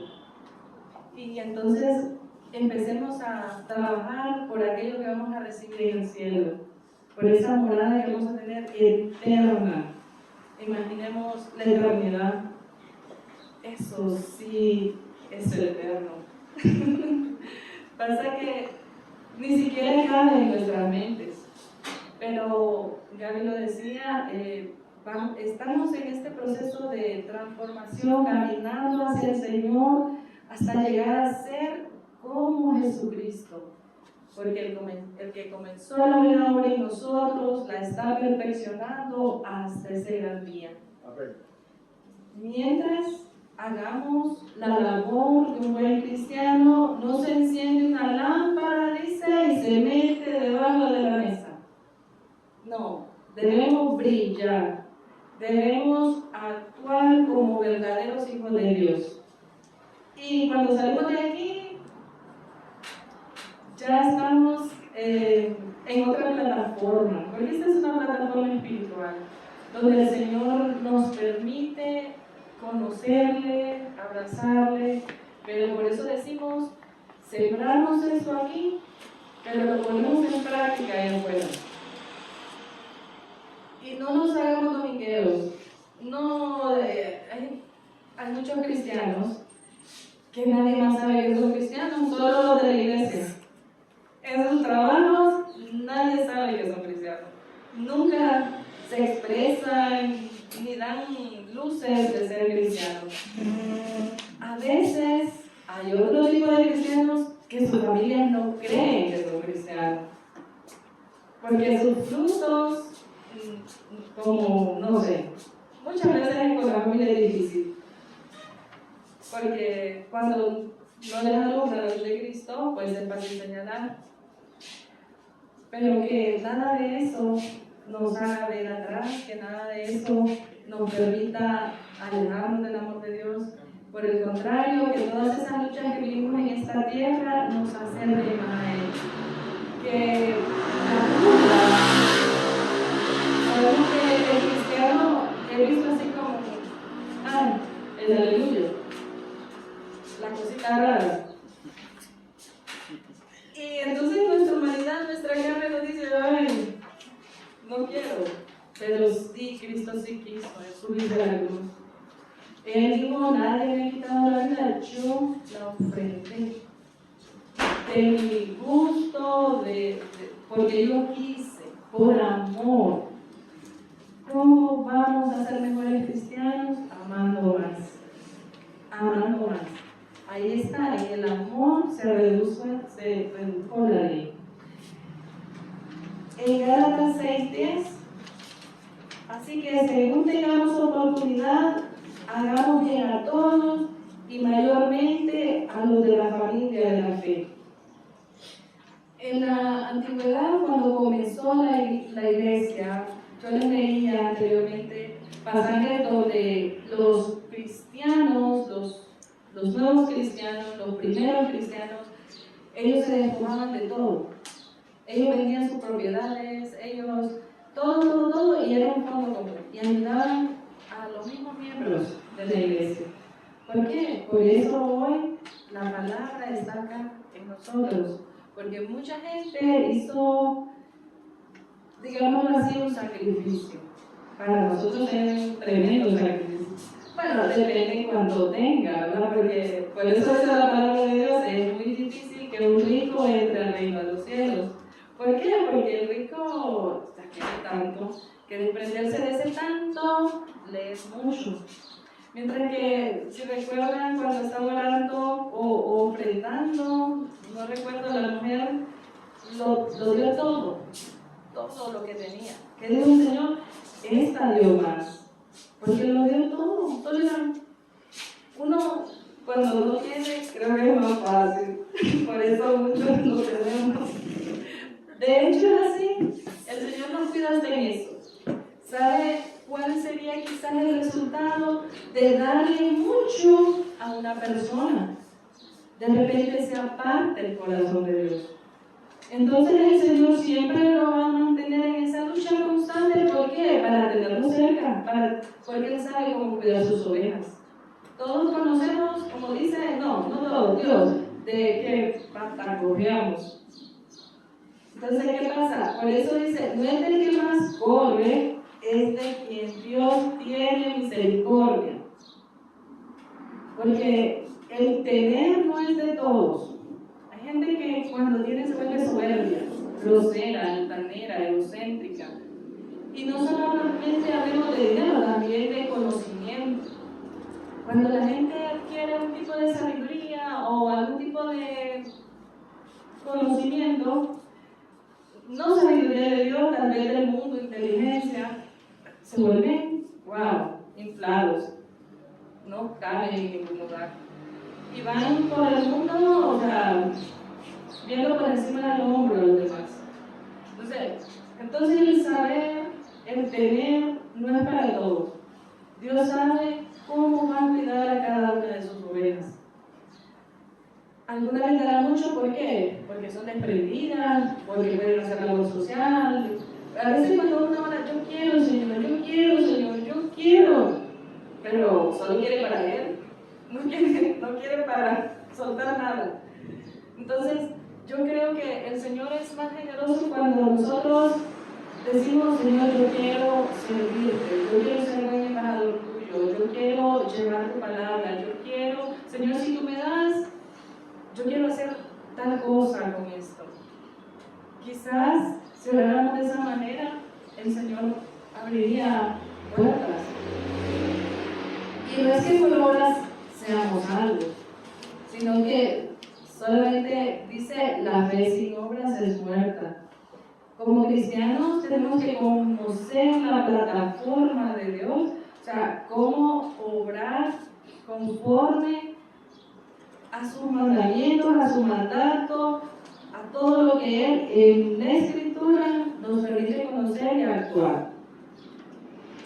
Y entonces empecemos a trabajar por aquello que vamos a recibir en el cielo, por esa morada que vamos a tener eterna. Imaginemos la eternidad. Eso sí es el eterno. Pasa que ni siquiera cabe en nuestras mentes. Pero Gaby lo decía, estamos en este proceso de transformación, caminando hacia el Señor hasta llegar a ser como Jesucristo. Porque el que comenzó la buena obra en nosotros la está perfeccionando hasta ese gran día. Mientras hagamos la labor de un buen cristiano, no se enciende una lámpara, dice, y se mete debajo de la mesa. No, debemos brillar, debemos actuar como verdaderos hijos de Dios. Y cuando salimos de aquí, ya estamos en otra plataforma, porque esta es una plataforma espiritual, donde el Señor nos permite conocerle, abrazarle, pero por eso decimos, sembramos esto aquí, pero lo ponemos en práctica allá afuera. Y no nos hagamos domingueros. No, hay muchos cristianos que nadie más sabe que son cristianos, solo los de la iglesia. En sus trabajos nadie sabe que son cristianos. Nunca se expresan ni dan luces de ser cristianos. A veces hay otro tipo de cristianos que sus familias no creen que son cristianos. Porque sus frutos, como, no sé, muchas veces con la familia es difícil. Porque cuando no les alumbra la luz de Cristo, pues es fácil señalar. Pero que nada de eso nos haga ver atrás, que nada de eso nos permita alejarnos del amor de Dios. Por el contrario, que todas esas luchas que vivimos en esta tierra nos acerquen más a Él. Que la duda, sabemos que el cristiano he visto así como, el aleluya, la cosita rara. Y entonces nuestra humanidad, nuestra carne nos dice, ay, no quiero, pero sí, Cristo sí quiso, subirse a la cruz. Él dijo, nadie me ha quitado la vida, yo la ofrendé. De mi gusto, porque yo quise, por amor. ¿Cómo vamos a ser mejores cristianos? Amando más. Amando más. Ahí está, en el amor se redujo la ley. En Gálatas 6:10, así que según tengamos oportunidad, hagamos bien a todos y mayormente a los de la familia de la fe. En la antigüedad, cuando comenzó la iglesia, yo les leía anteriormente pasajes donde los cristianos, los nuevos cristianos, los primeros cristianos, ellos se despojaban de todo. Ellos vendían sus propiedades, ellos, todo, y era un fondo común. Y ayudaban a los mismos miembros de la iglesia. ¿Por qué? Por eso hoy la palabra está acá en nosotros. Porque mucha gente hizo digámoslo así, un sacrificio. Para nosotros es un tremendo sacrificio. Bueno, depende en cuanto tenga, ¿verdad? Porque por eso es la palabra de Dios, es muy difícil que un rico entre al reino de los cielos. ¿Por qué? Porque el rico quiere tanto, que desprenderse de ese tanto le es mucho. Mientras que, si recuerdan, cuando estaba orando o ofrendando, no recuerdo, la mujer lo dio todo lo que tenía. Que dijo un Señor, esta dio más, porque lo dio todo. Entonces, uno, cuando no tiene, creo que es más fácil, por eso muchos lo tenemos. De hecho, es así, el Señor nos cuida hasta en eso. ¿Sabe cuál sería quizás el resultado de darle mucho a una persona? De repente se aparte el corazón de Dios. Entonces el Señor siempre lo va a mantener en esa lucha constante. ¿Por qué? Para tenerlo cerca, porque Él sabe cómo cuidar sus ovejas. Todos conocemos, como dice, no todos, Dios, de que patacojeamos. Entonces, ¿qué pasa? Por eso dice, no es del que más corre, es de quien Dios tiene misericordia. Porque el tener no es de todos. Hay gente que cuando tiene se vuelve soberbia, grosera, altanera, egocéntrica. Y no solamente hablemos de dinero, también de conocimiento. Cuando la gente adquiere un tipo de sabiduría o algún tipo de conocimiento, no sabiduría de Dios, tal vez del mundo, inteligencia, se vuelven, inflados, no caben en ningún lugar. Y van por el mundo, viendo por encima del hombro a los demás. Entonces el saber, el tener, no es para todos. Dios sabe cómo va a cuidar a cada una de sus ovejas. Algunas les dará mucho, ¿por qué? Porque son desprendidas, porque pueden hacer labor social. A veces cuando uno habla, yo quiero, Señor, yo quiero, pero solo quiere para Él, no quiere para soltar nada. Entonces, yo creo que el Señor es más generoso cuando nosotros decimos, Señor, yo quiero servirte, yo quiero ser buen embajador tuyo, yo quiero llevar tu palabra, yo quiero, Señor, si tú me das, yo quiero hacer tal cosa con esto. Quizás si oráramos de esa manera, el Señor abriría puertas. Y no es que por obras seamos salvos, sino que solamente dice, la fe sin obras es muerta. Como cristianos tenemos que conocer la plataforma de Dios, cómo obrar conforme a sus mandamientos, a su mandato, a todo lo que Él en la Escritura nos permite conocer y actuar.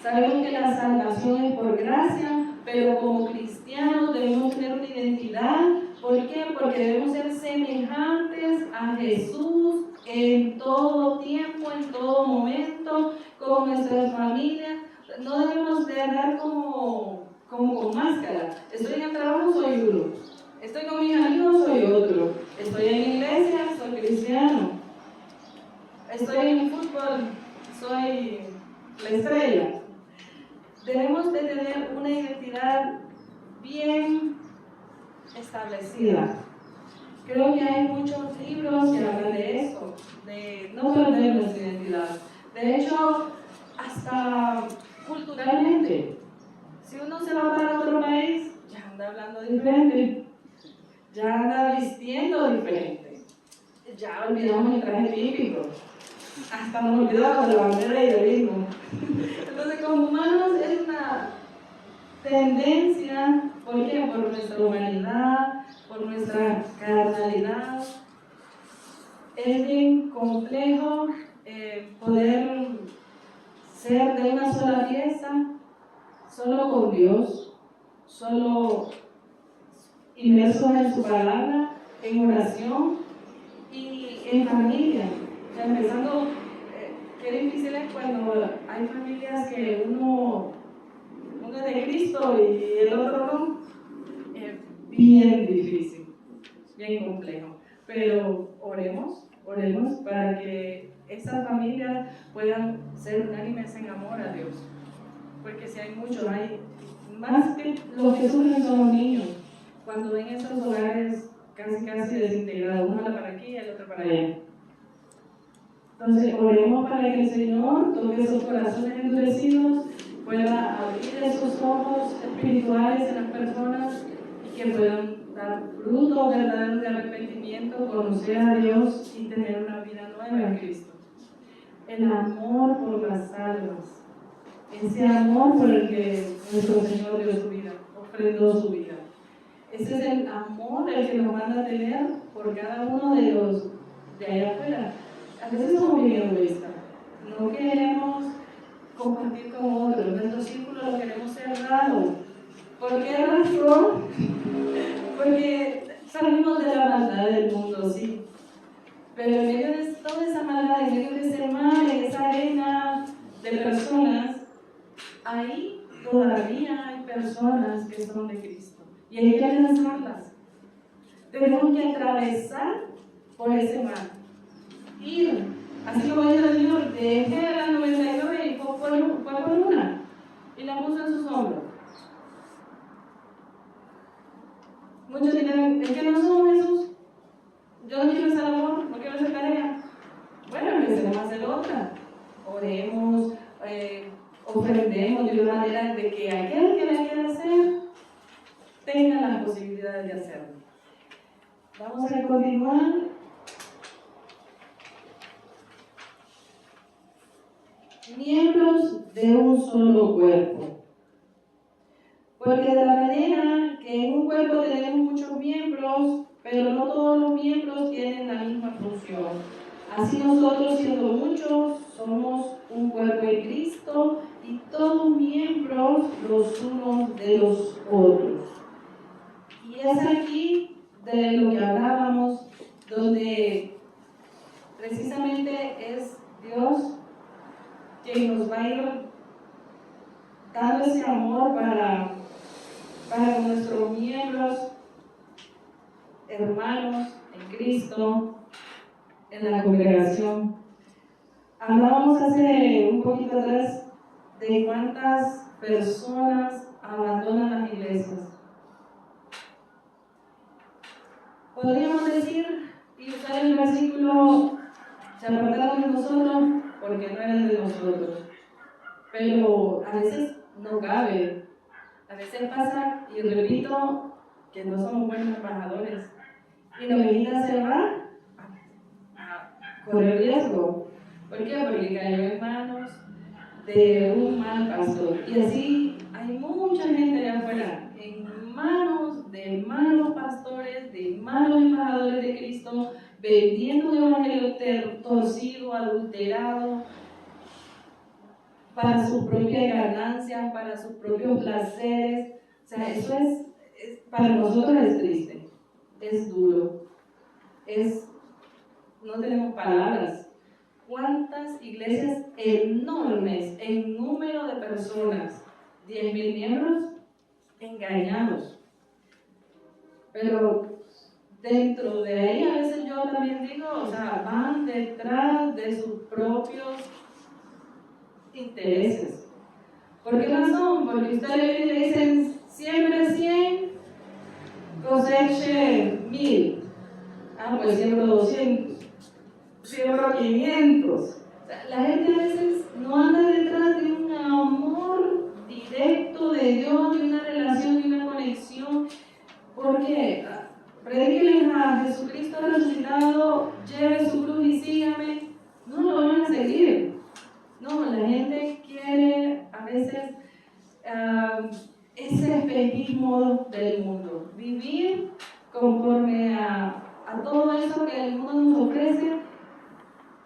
Sabemos que la salvación es por gracia, pero como cristianos debemos tener una identidad. ¿Por qué? Porque debemos ser semejantes a Jesús en todo tiempo, en todo momento, con nuestras familias. No debemos de andar como con máscara. Estoy en el trabajo, soy uno. Estoy con mis amigos, soy otro. Estoy en la iglesia, soy cristiano. Estoy en el fútbol, soy la estrella. Debemos de tener una identidad bien establecida. Creo que hay muchos libros que hablan de eso, de no perder nuestra identidad. De hecho, hasta culturalmente, si uno se va para otro país, ya anda hablando diferente, ya anda vistiendo diferente, ya olvidamos el traje típico, hasta nos olvidamos de la bandera y del himno. Entonces, como humanos es una tendencia, ¿por qué? Por nuestra humanidad, por nuestra carnalidad. Es bien complejo poder ser de una sola pieza, solo con Dios, solo inmersos en su palabra, en oración y en familia. Empezando, qué difícil es cuando hay familias que uno es de Cristo y el otro no. Bien difícil, bien complejo. Pero oremos para que esas familias puedan ser unánimes en amor a Dios. Porque si hay muchos, hay más que los que sufren son los niños. Cuando ven esos hogares casi desintegrados, uno para aquí y el otro para allá. Entonces, oremos para que el Señor toque esos corazones endurecidos, pueda abrir esos ojos espirituales en las personas y que puedan dar frutos verdaderos de arrepentimiento, conocer a Dios y tener una vida nueva en Cristo. El amor por las almas, ese amor por el que nuestro Señor dio su vida, ofrendó su vida. Ese es el amor el que nos manda a tener por cada uno de los de allá afuera. A veces somos bien egoístas, no queremos compartir con otros, nuestro círculo lo queremos cerrado. ¿Por qué razón? Porque salimos de la maldad del mundo, sí. Pero en medio de toda esa maldad, en medio de ese mal, en esa arena de personas, ahí todavía hay personas que son de Cristo. Y hay que alcanzarlas. Tenemos que atravesar por ese mal. Ir, así como dice el Señor, dejé a las 99 y fue por una. Y la puso en sus hombros. Muchos dirán, es que no somos Jesús. Yo no quiero esa labor, no quiero esa tarea. Bueno, empecemos a hacer otra. Oremos, ofrendemos de una manera de que aquel que la quiera hacer tenga las posibilidades de hacerlo. Vamos a continuar. Miembros de un solo cuerpo. Porque de la manera que en un cuerpo tenemos muchos miembros, pero no todos los miembros tienen la misma función. Así nosotros, siendo muchos, somos un cuerpo en Cristo y todos miembros los unos de los otros. Y es aquí de lo que hablábamos, donde precisamente es Dios quien nos va a ir dando ese amor para nuestros miembros, hermanos en Cristo, en la congregación. Hablábamos hace un poquito atrás de cuántas personas abandonan las iglesias. Podríamos decir y usar el versículo, se apartaron de nosotros porque no eran de nosotros. Pero a veces no cabe. A veces pasa, y repito, que no somos buenos embajadores. Y la medida se va a correr riesgo. ¿Por qué? Porque cayó en manos de un mal pastor. Y así hay mucha gente allá afuera, en manos de malos pastores, de malos embajadores de Cristo, vendiendo un evangelio torcido, adulterado, para sus propias ganancias, para sus propios placeres. O sea, eso es para nosotros es triste, es duro, no tenemos palabras. ¿Cuántas iglesias enormes en número de personas? 10,000 miembros engañados. Pero dentro de ahí a veces yo también digo, o sea, van detrás de sus propios intereses. ¿Por qué razón? Porque ustedes le dicen siembre 100, coseche 1000. Ah, pues siembro 200, siembro 500. O sea, la gente a veces no anda detrás de un amor directo de Dios, de una relación, de una conexión. Porque predíquenles a Jesucristo resucitado, lleve su cruz y sígame. No lo van a seguir. No, la gente quiere a veces ese espejismo del mundo, vivir conforme a todo eso que el mundo nos ofrece,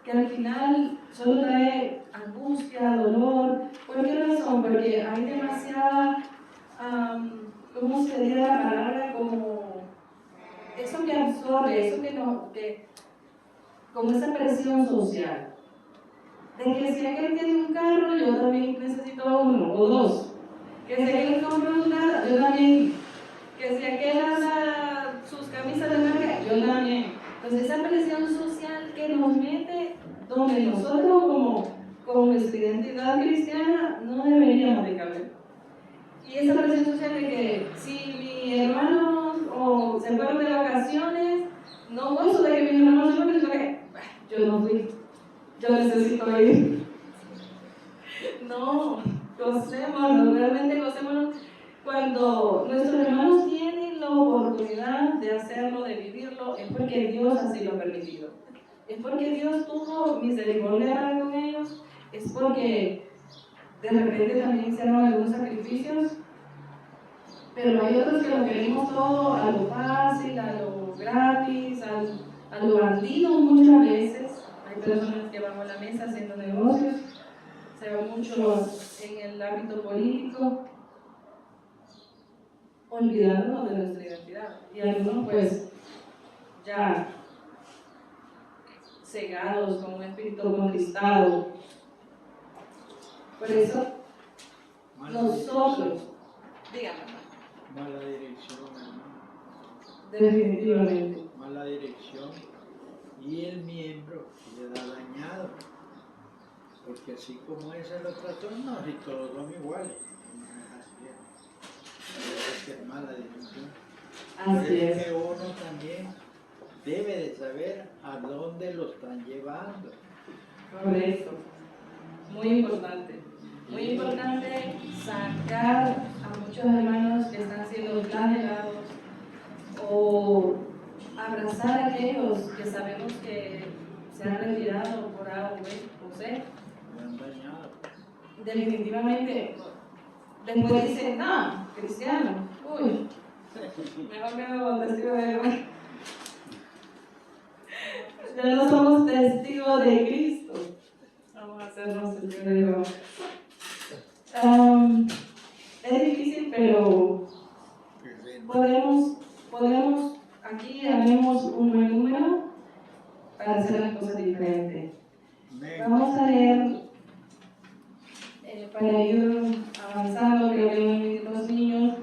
que al final solo trae angustia, dolor. ¿Por qué razón? Porque hay demasiada, ¿cómo se dice la palabra? Como eso que absorbe, eso como esa presión social. De que si aquel tiene un carro, yo también necesito uno o dos. Que si aquel compra un carro, yo también. Que si aquel anda sus camisas de marca, yo también. Entonces esa presión social que nos mete donde nosotros como nuestra identidad cristiana no deberíamos de caber. Y esa presión social de que si mi hermano o se fueron de vacaciones, no gozo de que mis hermanos se fueron, sino que yo no fui, yo necesito ir. No, gocémonos, realmente gocémonos cuando nuestros hermanos tienen la oportunidad de hacerlo, de vivirlo, es porque Dios así lo ha permitido. Es porque Dios tuvo misericordia para con ellos, es porque de repente también hicieron algunos sacrificios, pero hay otros que lo queremos todo a lo fácil, a lo gratis, a lo bandido muchas veces. Hay personas que van a la mesa haciendo negocios, se va mucho en el ámbito político, olvidándonos de nuestra identidad. Y algunos pues ya cegados con un espíritu contristado. Por eso nosotros, dígame, mala dirección, hermano. definitivamente. Mala dirección y el miembro queda dañado. Porque así como ese lo trató, no, si todos son iguales. Debe ser mala dirección. Así es. Que uno también debe de saber a dónde lo están llevando. Correcto. Muy importante. Muy importante sacar a muchos hermanos que están siendo flagelados o abrazar a aquellos que sabemos que se han retirado por A o B o C. Me han dañado. Definitivamente, después dicen, no, cristiano, uy, mejor me hago testigo de Jehová. Ya no somos testigos de Cristo. Vamos a hacernos testigos de Jehová. Es difícil, pero podemos, aquí haremos un buen número para hacer las cosas diferentes. Vamos a leer, para ir avanzando, que ven los niños,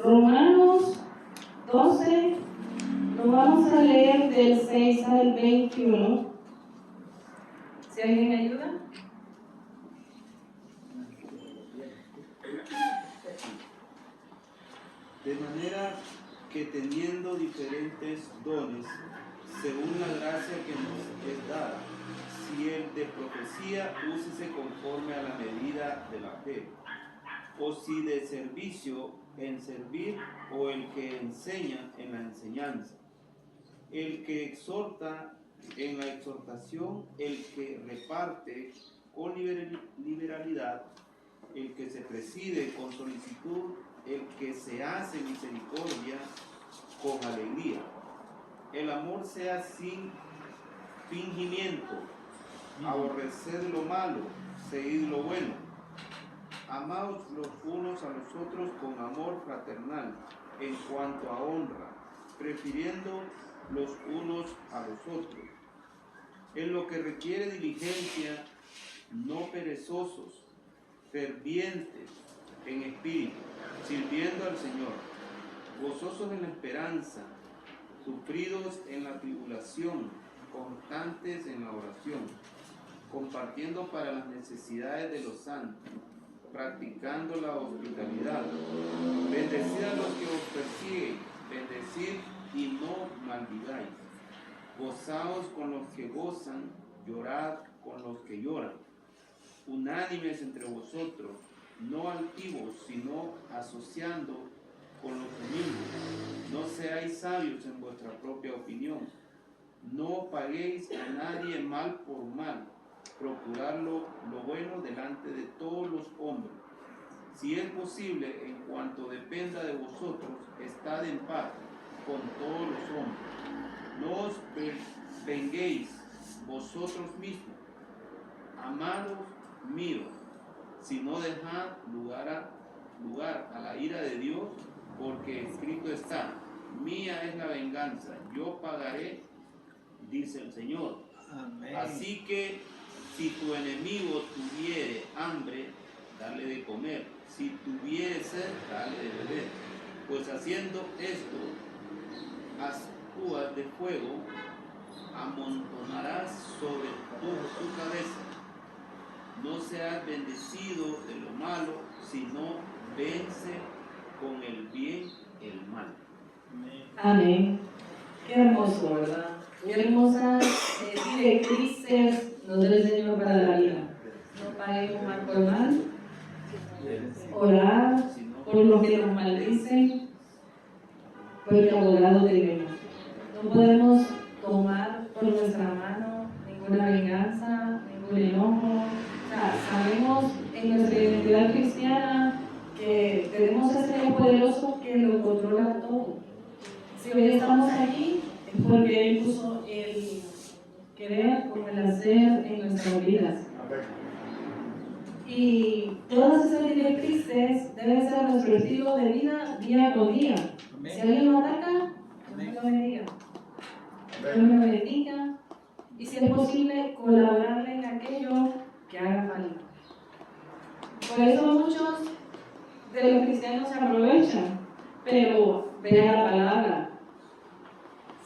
Romanos 12, lo vamos a leer del 6 al 21. Si alguien me ayuda. De manera que teniendo diferentes dones, según la gracia que nos es dada, si el de profecía, úsese conforme a la medida de la fe, o si de servicio, en servir, o el que enseña, en la enseñanza, el que exhorta, en la exhortación, el que reparte con liberalidad, el que se preside con solicitud, el que se hace misericordia con alegría. El amor sea sin fingimiento, aborrecer lo malo, seguir lo bueno. Amaos los unos a los otros con amor fraternal, en cuanto a honra, prefiriendo los unos a los otros. En lo que requiere diligencia, no perezosos, fervientes en espíritu, sirviendo al Señor, gozosos en la esperanza, sufridos en la tribulación, constantes en la oración, compartiendo para las necesidades de los santos, practicando la hospitalidad. Bendecid a los que os persiguen, bendecid y no maldigáis. Gozaos con los que gozan, llorad con los que lloran. Unánimes entre vosotros, no altivos, sino asociando con los humildes. No seáis sabios en vuestra propia opinión. No paguéis a nadie mal por mal. Procurad lo bueno delante de todos los hombres. Si es posible, en cuanto dependa de vosotros, estad en paz con todos los hombres. No os venguéis vosotros mismos, amados míos, sino dejad lugar a la ira de Dios, porque escrito está: mía es la venganza, yo pagaré, dice el Señor. Amén. Así que si tu enemigo tuviere hambre, dale de comer; si tuviere sed, dale de beber. Pues haciendo esto, ascuas de fuego amontonarás sobre tu cabeza. No seas bendecido de lo malo, sino vence con el bien el mal. Amén. Qué hermoso, ¿verdad? Qué hermosas directrices nos da el Señor para la vida. No paguemos mal por mal, orar por los que nos maldicen, porque abogado tenemos. No podemos tomar por nuestra mano ninguna venganza, ningún enojo. O sea, sabemos en nuestra identidad cristiana que tenemos ese poderoso que lo controla todo. Si hoy estamos aquí es porque Él puso el querer como el hacer en nuestras vidas. Y todas esas directrices deben ser nuestro estilo de vida día con día. Si alguien nos ataca, Dios me lo bendiga. Dios me lo bendiga. Y si es posible, colaborarle en aquello que haga falta. Por eso muchos de los cristianos se aprovechan, pero vean la palabra.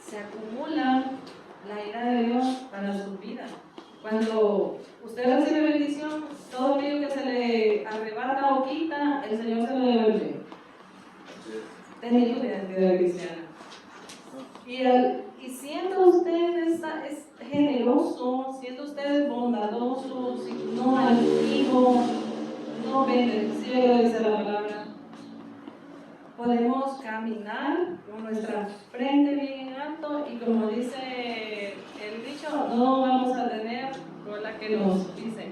Se acumula la ira de Dios para sus vidas. Cuando usted recibe bendición, todo aquello que se le arrebata o quita, el Señor se lo devuelve. Teniendo identidad cristiana. Y siendo usted es generoso, siendo usted bondadoso, no altivo, no bendecido, dice la palabra, podemos caminar con nuestra frente bien en alto y como dice el dicho, no vamos a tener cola que nos pise.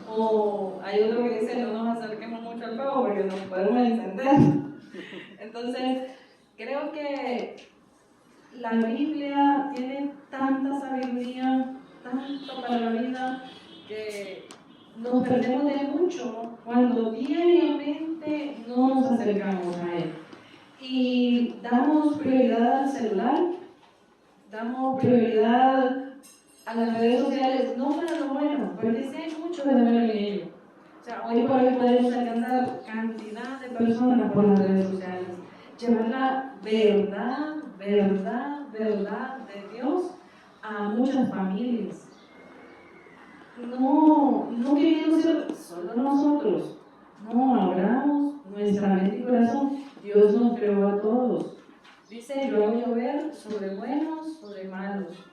O hay otro que dice, no nos acerquemos mucho al fuego porque nos podemos encender. Entonces, creo que la Biblia tiene tanta sabiduría, tanto para la vida, que nos perdemos de mucho cuando diariamente no nos acercamos a Él. Y damos prioridad al celular, damos prioridad a las redes sociales, no para lo bueno, porque sí hay mucho de bueno en ello. O sea, hoy por hoy podemos alcanzar cantidad de personas por las redes sociales. Llevar la verdad de Dios a muchas familias. No queriendo ser solo nosotros. No, abramos nuestra mente y corazón. Dios nos creó a todos. Dice, yo hago llover sobre buenos, sobre malos.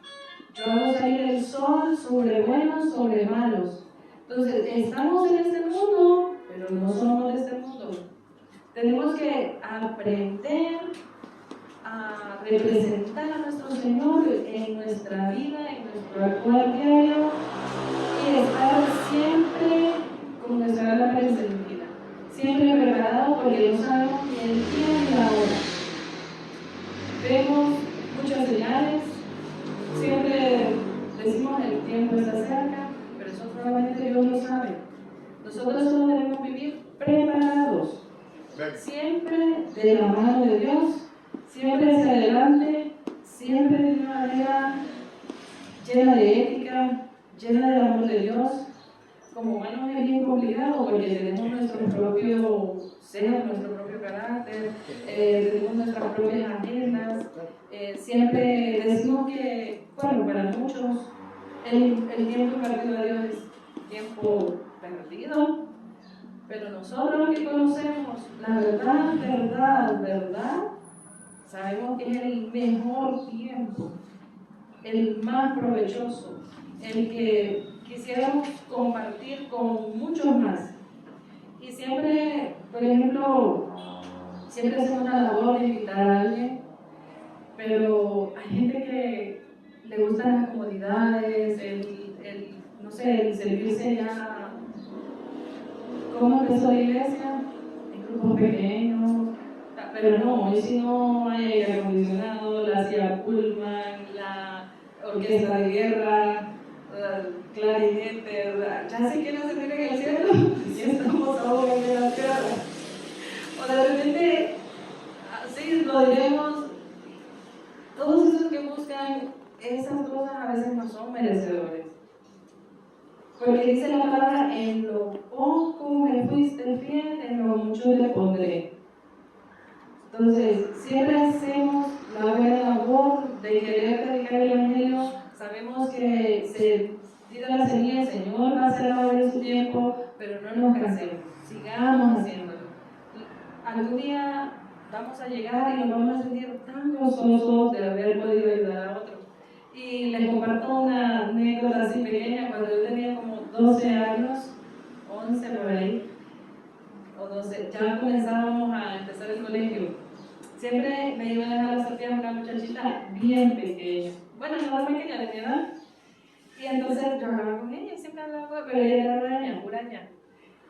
Yo hago salir el sol sobre buenos, sobre malos. Entonces, estamos en este mundo, pero no somos de este mundo. Tenemos que aprender a representar a nuestro Señor en nuestra vida, en nuestro actuar diario y estar siempre con nuestra alma encendida, siempre preparado porque no sabemos ni el día ni la hora. Vemos muchas señales, siempre decimos el tiempo está cerca, pero eso solamente Dios lo sabe. Nosotros solo debemos vivir preparados, siempre de la mano de Dios, siempre hacia adelante, siempre de una manera llena de ética, llena del amor de Dios. Como humanos es bien complicado porque tenemos nuestro propio ser, nuestro propio carácter, tenemos nuestras propias agendas. Siempre decimos que, bueno, para muchos el tiempo impartido a Dios es tiempo perdido, pero nosotros que conocemos la verdad, sabemos que es el mejor tiempo, el más provechoso, el que quisiéramos compartir con muchos más. Y siempre, por ejemplo, siempre hacemos una labor de invitar a alguien, pero hay gente que le gustan las comodidades, no sé, el servirse ya. ¿Cómo empezó la iglesia? En grupos pequeños, pero no, hoy sí no hay aire acondicionado, la silla Pullman, la orquesta de guerra, clarinete, ya sé que no se tiene en el cielo, y estamos aún en la tierra. O de repente, así lo diremos, todos esos que buscan esas cosas a veces no son merecedores. Porque dice la palabra, en lo poco me fuiste fiel, en lo mucho te pondré. Entonces, siempre hacemos la buena labor de querer predicar el Evangelio, vamos a llegar y nos vamos a sentir tan gozosos de haber podido ayudar a otros. Y les comparto una anécdota así pequeña. Cuando yo tenía como 12 años, 11 por ahí, o 12, ya comenzábamos a empezar el colegio. Siempre me iba a dejar las tortillas una muchachita bien pequeña. Bueno, no más pequeña de mi edad. Y entonces yo hablaba con ella, siempre hablaba con ella, pero ella era huraña.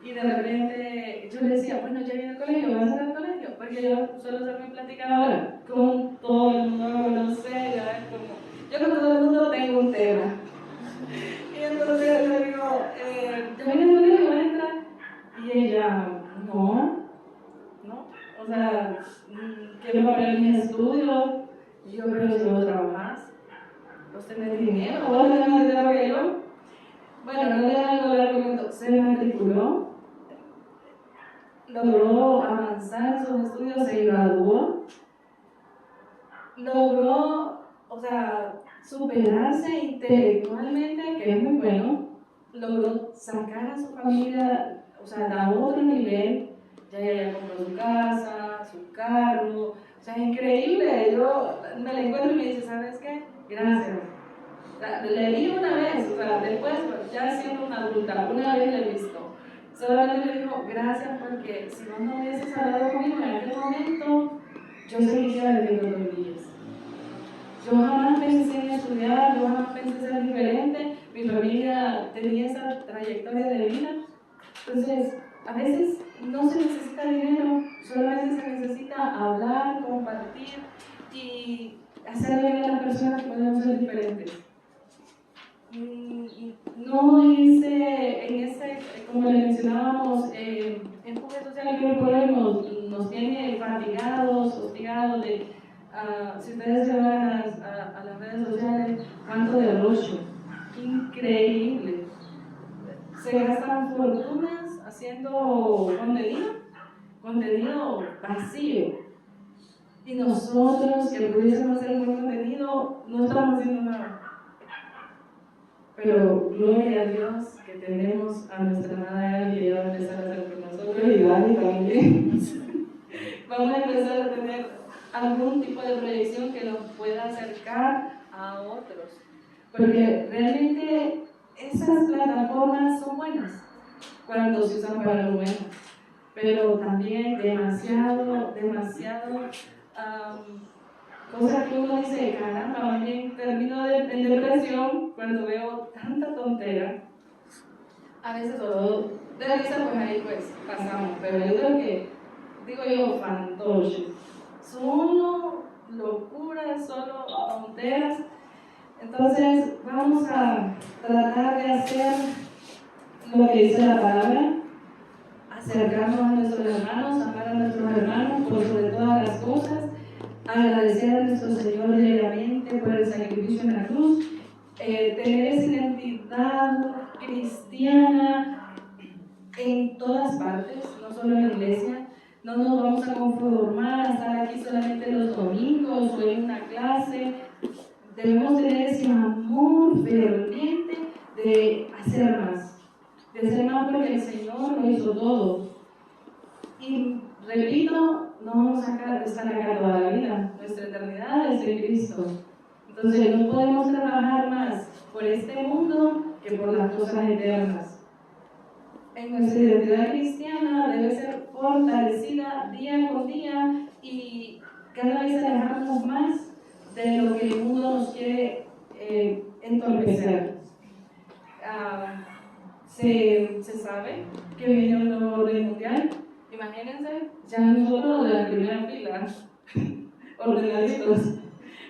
Y de repente yo le decía, bueno, ya viene el colegio, ¿vas a ir al colegio? Porque yo suelo ser muy platicadora con todo el mundo, no sé, ya es como, yo con todo el mundo tengo un tema. Y entonces le digo, ¿ya viene el colegio, vas a entrar? Y ella, no, o sea, quiero pagar mis estudios. Y yo, pero si vos trabajás, vos tenés dinero, vos tenés más dinero que yo. Bueno, no le hago el argumento, se matriculó, logró avanzar en sus estudios, se graduó, logró, o sea, superarse intelectualmente, que es muy bueno, logró sacar a su familia, o sea, a otro nivel. Ya ella compró su casa, su carro, o sea, es increíble. Yo me la encuentro y me dice, ¿sabes qué? Gracias. Le vi una vez, o sea, después, ya siendo una adulta, una vez la he visto. Solamente le digo, gracias, porque si vos no hubieses hablado conmigo en aquel momento, yo seguiría viviendo tortillas. Yo jamás pensé en estudiar, yo jamás pensé en ser diferente. Mi familia tenía esa trayectoria de vida. Entonces, a veces no se necesita dinero, solamente se necesita hablar, compartir y hacer ver a las personas que podemos ser diferentes. No en ese, como le mencionábamos, empuje social que hoy por hoy nos tiene fatigados, hostigados de, si ustedes se van a las redes sociales, cuánto derroche, increíble. Se gastan fortunas haciendo contenido vacío. Y nosotros que pudiésemos hacer un buen contenido, no estamos haciendo nada. Pero gloria a Dios que tenemos a nuestra madre que ya va a empezar a hacer por nosotros y Dani también. Vamos a empezar a tener algún tipo de proyección que nos pueda acercar a otros. Porque realmente esas plataformas son buenas cuando se usan para lo bueno, pero también demasiado cosas que uno dice, caramba, más bien termino en depresión cuando veo tanta tontera. A veces solo de risa, pues ahí pues pasamos, pero yo creo que, digo yo, fantoches. Solo locuras, solo tonteras. Entonces vamos a tratar de hacer lo que dice la palabra, acercarnos a nuestros hermanos, amar a nuestros hermanos por sobre todas las cosas, agradecer a nuestro Señor diariamente por el sacrificio en la cruz, tener esa identidad cristiana en todas partes, no solo en la iglesia. No nos vamos a conformar a estar aquí solamente los domingos o en una clase. Debemos tener ese amor ferviente de hacer más porque el Señor lo hizo todo. Y repito, no vamos a estar acá toda la vida, nuestra eternidad es en Cristo. Entonces no podemos trabajar más por este mundo que por las cosas eternas. En nuestra identidad cristiana debe ser fortalecida día con día y cada vez alejarnos más de lo que el mundo nos quiere entorpecer. Se sabe que viene un nuevo orden mundial. Imagínense, ya nosotros de la primera fila, ordenaditos.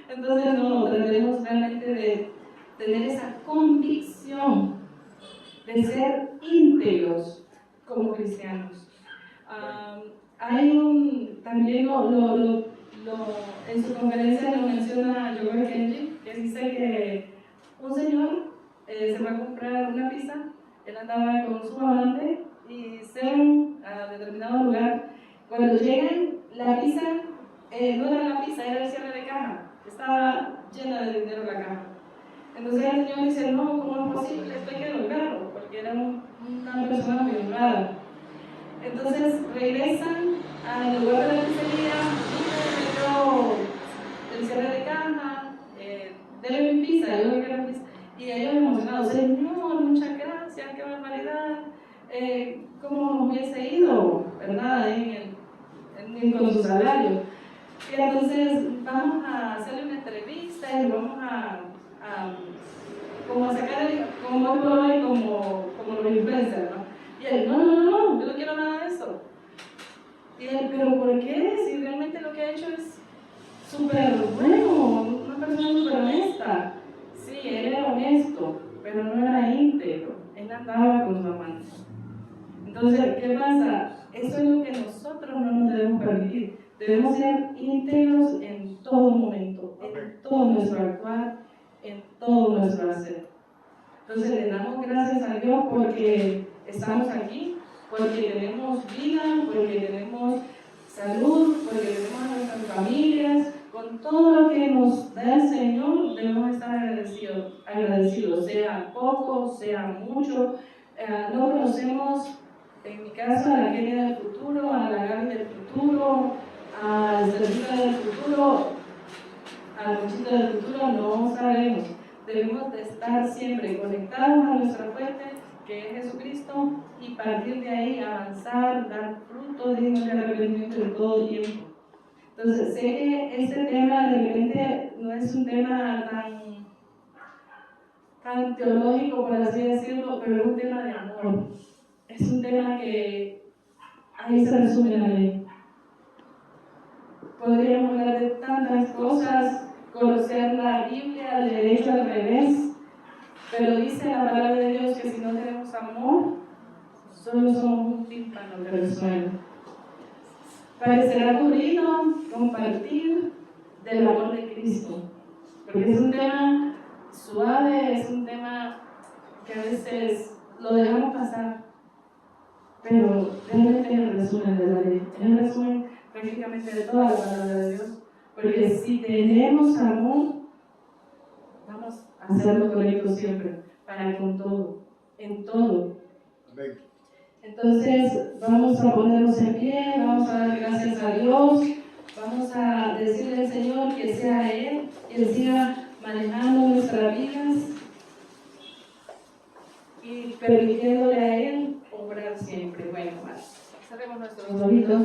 Entonces, no, tratemos realmente de tener esa convicción de ser íntegros como cristianos. Hay también en su conferencia lo menciona Joel Kenji, que dice que un señor se va a comprar una pizza. Él andaba con su amante y se van a determinado lugar. Cuando llegan, la pizza no era la pizza, era el cierre de caja. Estaba llena de dinero la caja. Entonces el señor dice, no, ¿cómo es posible? Esto hay que devolverlo, porque era una persona muy honrada. Entonces regresan al lugar de la pizzería, caja, deme mi pizza, yo quiero mi pizza. Y ellos emocionados, Señor, muchas gracias, qué barbaridad, cómo nos hubiese ido, ¿verdad? Con su salario. Y entonces vamos a hacerle una entrevista y vamos a como a sacar como hoy por hoy, como los influencers, ¿no? Y él, no, yo no quiero nada de eso. Y él, pero ¿por qué? Si realmente lo que ha hecho es súper bueno, una persona súper honesta. Sí, él era honesto, pero no era íntegro. Él andaba con su amante. Entonces, ¿qué pasa? Eso es lo que nosotros no nos debemos permitir. Debemos ser íntegros en todo momento, en todo nuestro actuar, en todo nuestro hacer. Entonces, le damos gracias a Dios porque estamos aquí, porque tenemos vida, porque tenemos salud, porque tenemos a nuestras familias. Con todo lo que nos da el Señor, debemos estar agradecidos, sea poco, sea mucho. No conocemos, en mi caso, a la Kenia del futuro, a la Gaby del futuro, al Cerdita del futuro, al Conchito del futuro, no sabemos. Debemos de estar siempre conectados a nuestra fuente, que es Jesucristo, y partir de ahí avanzar, dar frutos dignos de arrepentimiento en todo tiempo. Entonces, sé que este tema de repente no es un tema tan teológico, por así decirlo, pero es un tema de amor. Es un tema que ahí se resume la ley. Podríamos hablar de tantas cosas, conocer la Biblia de derecho al revés, pero dice la palabra de Dios que si no tenemos amor, solo somos un tímpano que resuena. Parecerá aburrido compartir del amor de Cristo, porque es un tema suave, es un tema que a veces lo dejamos pasar, pero realmente es el resumen de la ley, es el resumen prácticamente de toda la palabra de Dios, porque si tenemos amor, vamos a hacer lo correcto siempre, para con todo, en todo. Amén. Entonces vamos a ponernos en pie, vamos a dar gracias a Dios, vamos a decirle al Señor que sea Él, que siga manejando nuestras vidas y permitiéndole a Él obrar siempre. Bueno, cerremos nuestros ojitos.